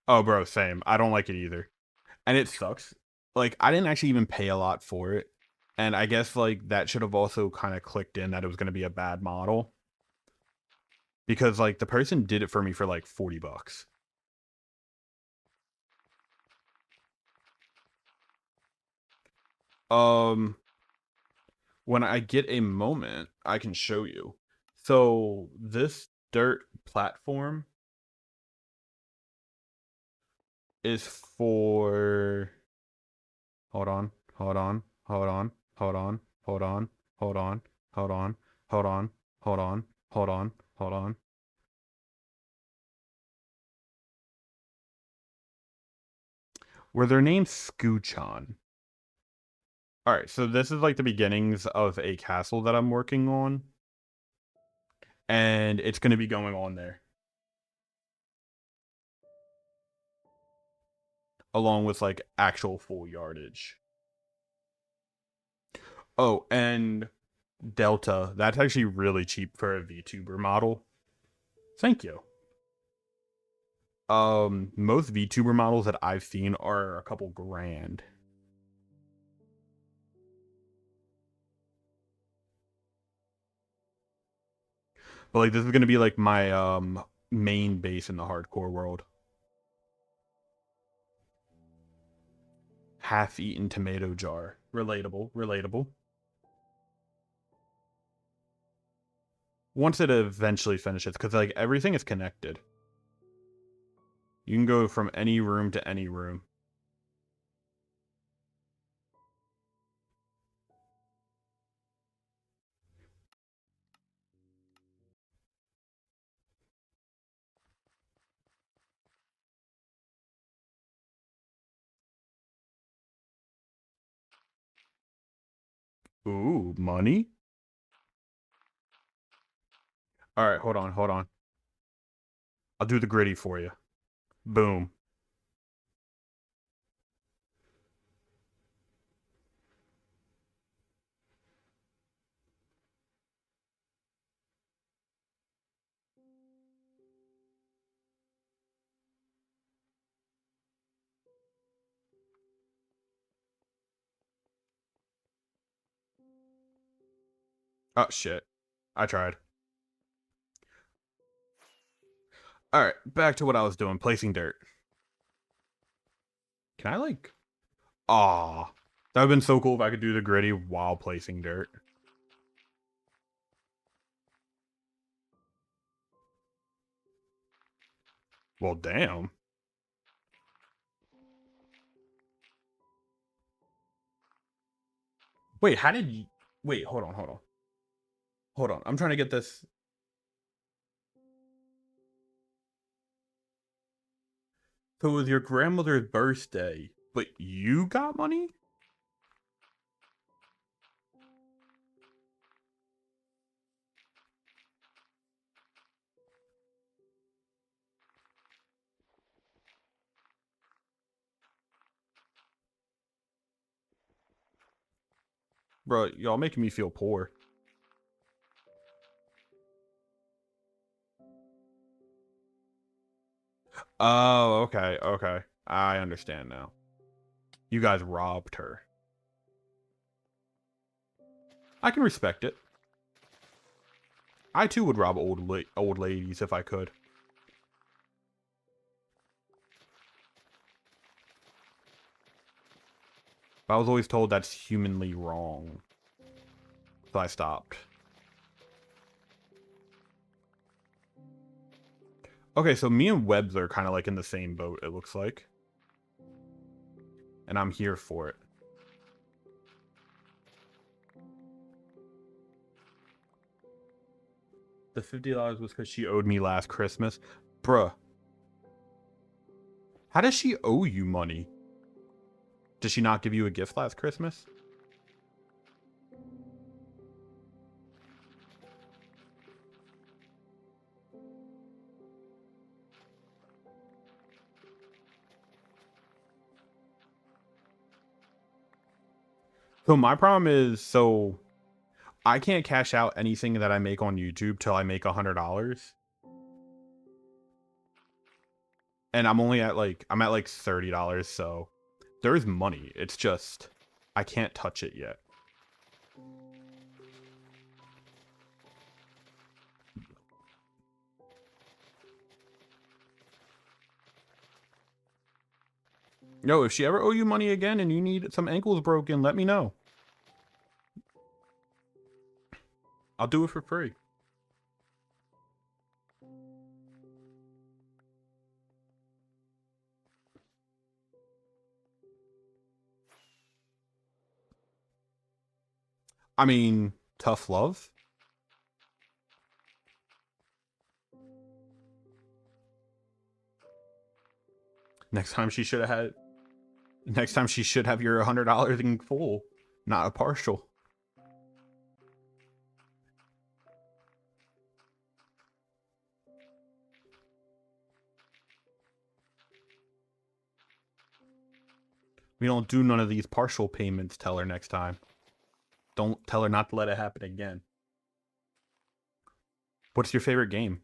Oh bro, same. I don't like it either. And it sucks. Like I didn't actually even pay a lot for it. And I guess like that should have also kind of clicked in that it was going to be a bad model because like the person did it for me for like $40. Um when I get a moment, I can show you. So this dirt platform is for hold on, hold on, hold on, hold on, hold on, hold on, hold on, hold on, hold on, hold on, hold on. Were their names Scoochon? Alright, so this is like the beginnings of a castle that I'm working on. And it's going to be going on there. Along with like actual full yardage. Oh, and Delta. That's actually really cheap for a VTuber model. Thank you. Most VTuber models that I've seen are a couple grand. But like this is gonna be like my main base in the hardcore world. Half-eaten tomato jar. Relatable, relatable. Once it eventually finishes, because like everything is connected. You can go from any room to any room. Ooh, money? Alright, hold on, hold on. I'll do the gritty for you. Boom. Oh shit. I tried. Alright, back to what I was doing, placing dirt. Can I like Aw. That would have been so cool if I could do the gritty while placing dirt. Well, damn. Wait, how did you... Wait, hold on, hold on. Hold on, I'm trying to get this... So it was your grandmother's birthday, but you got money? Bro, y'all making me feel poor. Oh, okay, okay. I understand now. You guys robbed her. I can respect it. I too would rob old ladies if I could. But I was always told that's humanly wrong. So I stopped. Okay, so me and Webbs are kind of like in the same boat, it looks like. And I'm here for it. The $50 was because she owed me last Christmas. Bruh. How does she owe you money? Did she not give you a gift last Christmas? So my problem is, so I can't cash out anything that I make on YouTube till I make $100. And I'm only at like, I'm at like $30, so there's money. It's just, I can't touch it yet. Yo, if she ever owe you money again and you need some ankles broken, let me know. I'll do it for free. I mean, tough love. Next time she should have had. Next time she should have your $100 in full, not a partial. We don't do none of these partial payments. Tell her next time. Don't tell her not to let it happen again. What's your favorite game?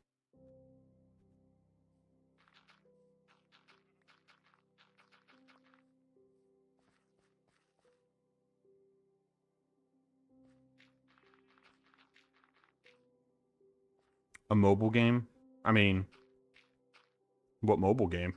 A mobile game? I mean, what mobile game?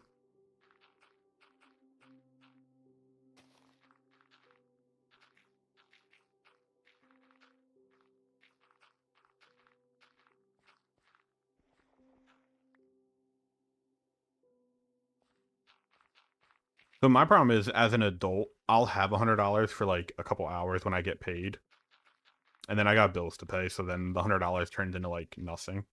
So my problem is, as an adult, I'll have $100 for like a couple hours when I get paid. And then I got bills to pay, so then the $100 turns into like nothing.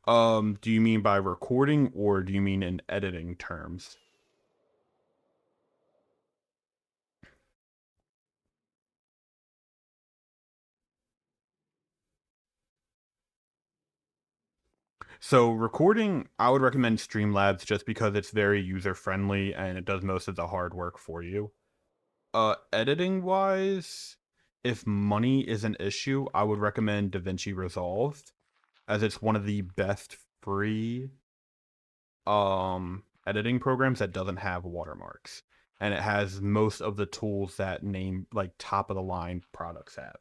Do you mean by recording or do you mean in editing terms? So recording, I would recommend Streamlabs just because it's very user friendly and it does most of the hard work for you. Editing wise, if money is an issue, I would recommend DaVinci Resolve, as it's one of the best free editing programs that doesn't have watermarks, and it has most of the tools that name like top of the line products have.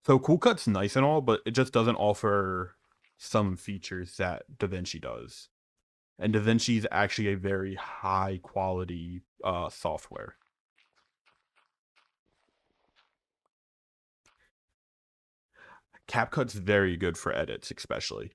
So Cool Cut's nice and all, but it just doesn't offer some features that DaVinci does. And DaVinci is actually a very high quality software. CapCut's very good for edits, especially.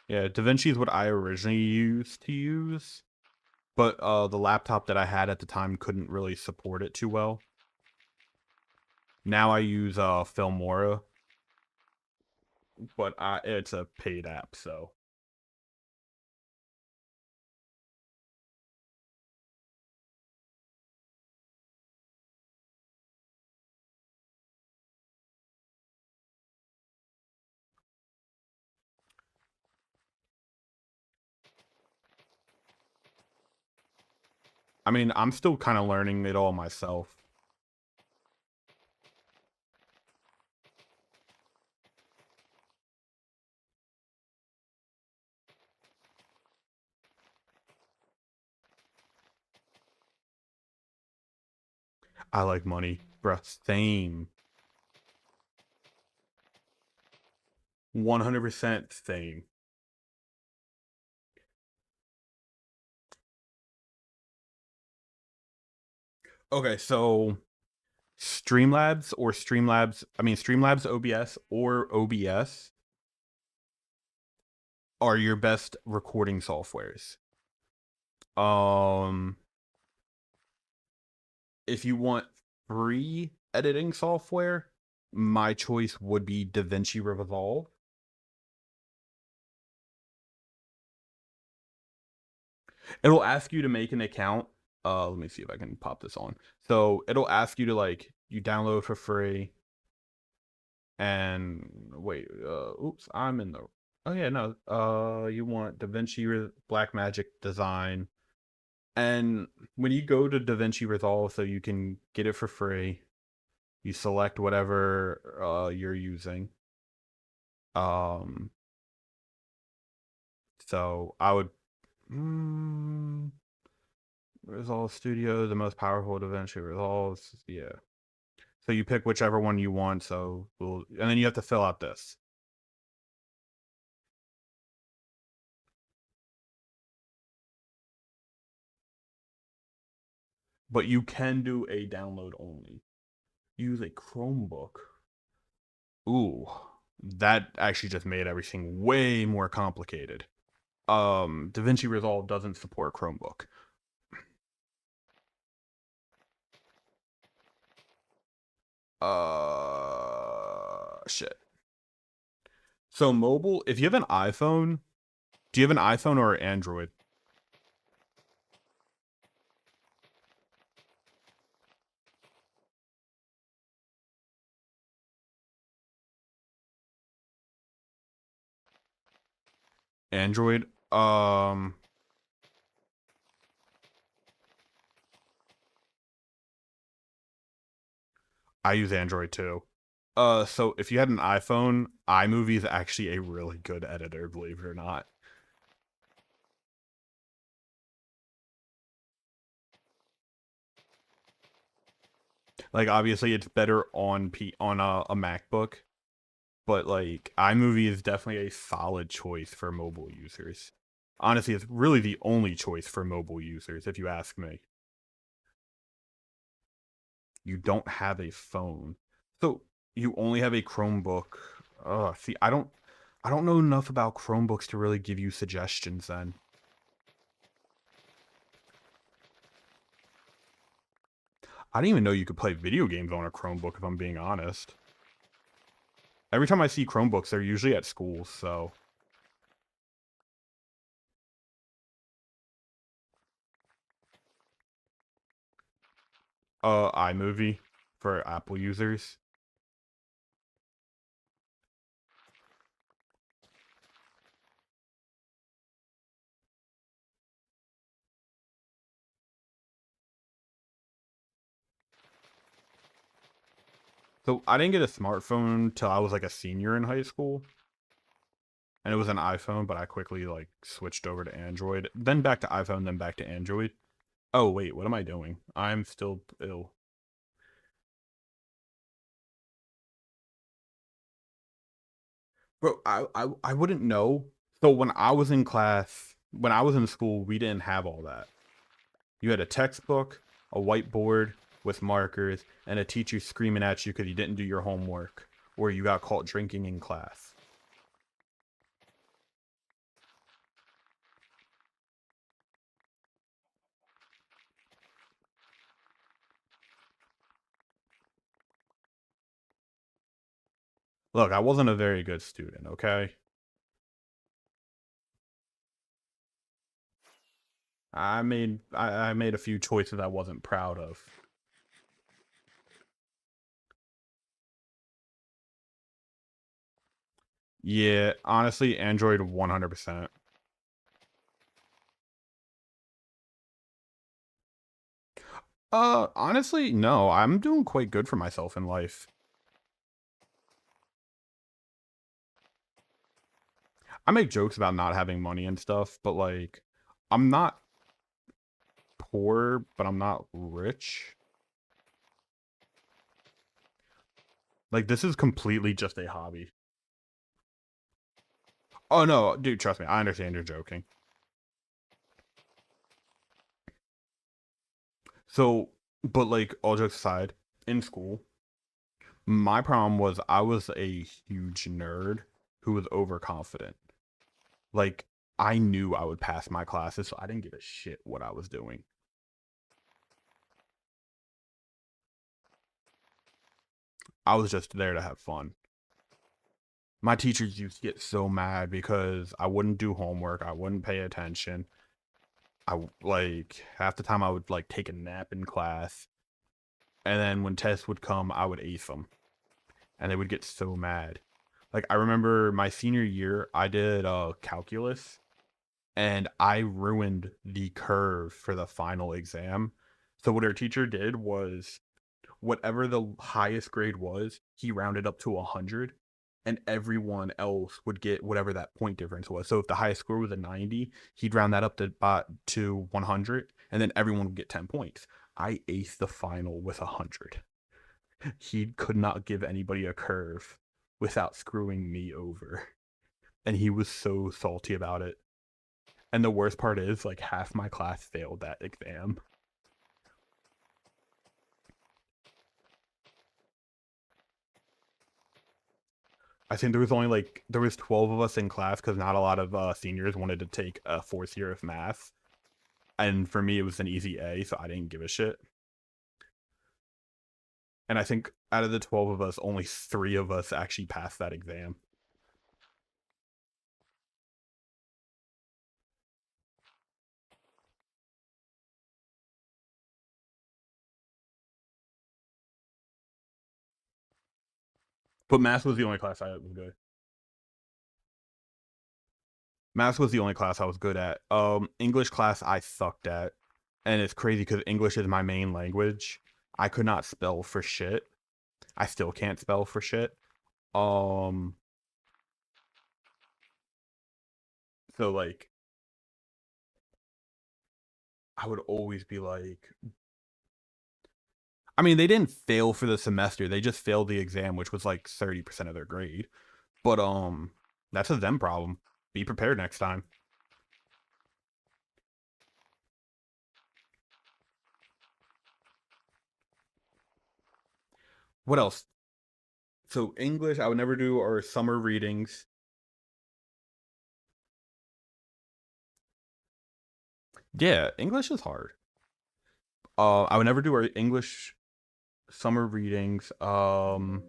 Yeah, DaVinci is what I originally used to use. but the laptop that I had at the time couldn't really support it too well. Now I use Filmora, but it's a paid app, so. I mean, I'm still kind of learning it all myself. I like money, bruh. Same. 100% same. Okay, so Streamlabs OBS or OBS are your best recording softwares. If you want free editing software, my choice would be DaVinci Resolve. It'll ask you to make an account. Let me see if I can pop this on. So it'll ask you to you download for free. And wait, oops, I'm in the. Oh yeah, no. You want DaVinci Blackmagic Design, and when you go to DaVinci Resolve, so you can get it for free. You select whatever you're using. So I would. Resolve Studio, the most powerful DaVinci Resolves. Yeah. So you pick whichever one you want. So and then you have to fill out this. But you can do a download only. Use a Chromebook. Ooh, that actually just made everything way more complicated. DaVinci Resolve doesn't support Chromebook. Shit. So mobile, if you have an iPhone, do you have an iPhone or Android? Android. I use Android too. So if you had an iPhone, iMovie is actually a really good editor, believe it or not. Like obviously it's better on a MacBook, but iMovie is definitely a solid choice for mobile users. Honestly, it's really the only choice for mobile users, if you ask me. You don't have a phone, so you only have a Chromebook. See, I don't know enough about Chromebooks to really give you suggestions. Then I didn't even know you could play video games on a Chromebook. If I'm being honest, every time I see Chromebooks, they're usually at school. So. iMovie for Apple users. So I didn't get a smartphone till I was like a senior in high school. And it was an iPhone, but I quickly switched over to Android. Then back to iPhone, then back to Android. Oh wait, what am I doing? I'm still ill. Bro, I wouldn't know. So when I was in class, when I was in school, we didn't have all that. You had a textbook, a whiteboard with markers, and a teacher screaming at you because you didn't do your homework or you got caught drinking in class. Look, I wasn't a very good student, okay? I made a few choices I wasn't proud of. Yeah, honestly, Android 100%. Honestly, no. I'm doing quite good for myself in life. I make jokes about not having money and stuff, but like, I'm not poor, but I'm not rich. Like, this is completely just a hobby. Oh no, dude, trust me, I understand you're joking. So, but like, all jokes aside, in school, my problem was I was a huge nerd who was overconfident. Like, I knew I would pass my classes, so I didn't give a shit what I was doing. I was just there to have fun. My teachers used to get so mad because I wouldn't do homework, I wouldn't pay attention. Like half the time I would like take a nap in class, and then when tests would come, I would ace them, and they would get so mad. Like I remember my senior year, I did calculus, and I ruined the curve for the final exam. So what our teacher did was whatever the highest grade was, he rounded up to 100, and everyone else would get whatever that point difference was. So if the highest score was a 90, he'd round that up to 100, and then everyone would get 10 points. I aced the final with 100. He could not give anybody a curve without screwing me over. And he was so salty about it. And the worst part is, like, half my class failed that exam. I think there was 12 of us in class because not a lot of seniors wanted to take a fourth year of math, and for me it was an easy A, so I didn't give a shit. And I think out of the 12 of us, only 3 of us actually passed that exam. But math was the only class I was good. Math was the only class I was good at. English class I sucked at, and it's crazy because English is my main language. I could not spell for shit. I still can't spell for shit. Um, so like I would always be like, I mean, they didn't fail for the semester. They just failed the exam, which was like 30% of their grade. But that's a them problem. Be prepared next time. What else? So English, I would never do our summer readings. Yeah, English is hard. I would never do our English summer readings. What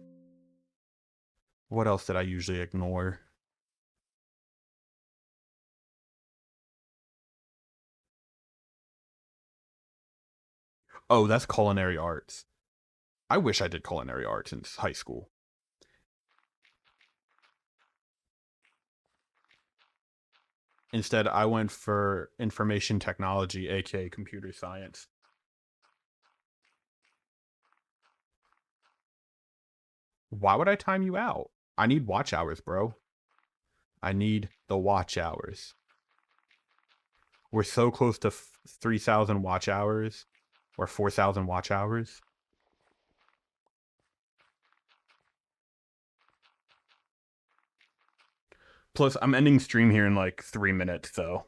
else did I usually ignore? Oh, that's culinary arts. I wish I did culinary arts in high school. Instead, I went for information technology, aka computer science. Why would I time you out? I need watch hours, bro. I need the watch hours. We're so close to 3,000 watch hours or 4,000 watch hours. Plus, I'm ending stream here in like 3 minutes, so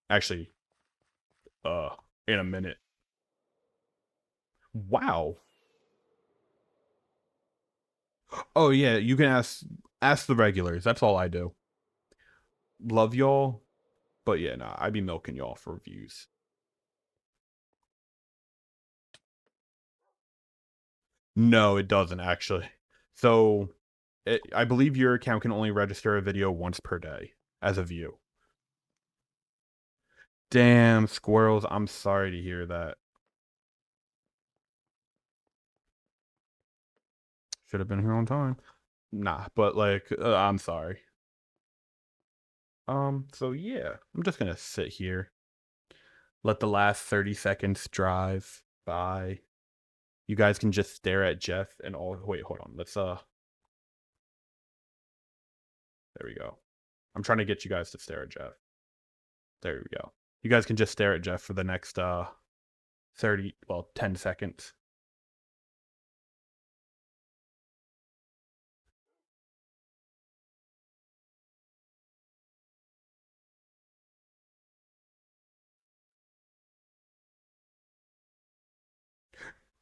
actually, uh, in a minute. Wow. Oh yeah, you can ask the regulars. That's all I do. Love y'all, but yeah, nah, I be milking y'all for views. No, it doesn't actually. So, I believe your account can only register a video once per day as a view. Damn, squirrels, I'm sorry to hear that. Should have been here on time. Nah, but like, I'm sorry. So yeah, I'm just gonna sit here. Let the last 30 seconds drive by. You guys can just stare at Jeff and all. Wait, hold on. Let's, there we go. I'm trying to get you guys to stare at Jeff. There we go. You guys can just stare at Jeff for the next, 10 seconds.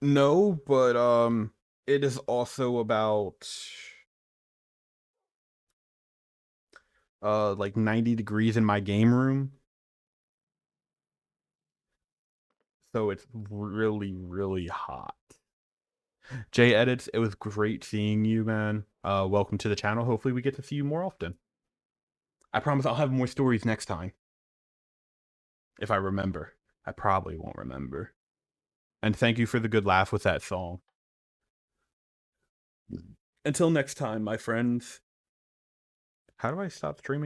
No, but it is also about like 90 degrees in my game room. So it's really, really hot. Jay Edits, it was great seeing you, man. Welcome to the channel. Hopefully we get to see you more often. I promise I'll have more stories next time. If I remember. I probably won't remember. And thank you for the good laugh with that song. Until next time, my friends. How do I stop streaming?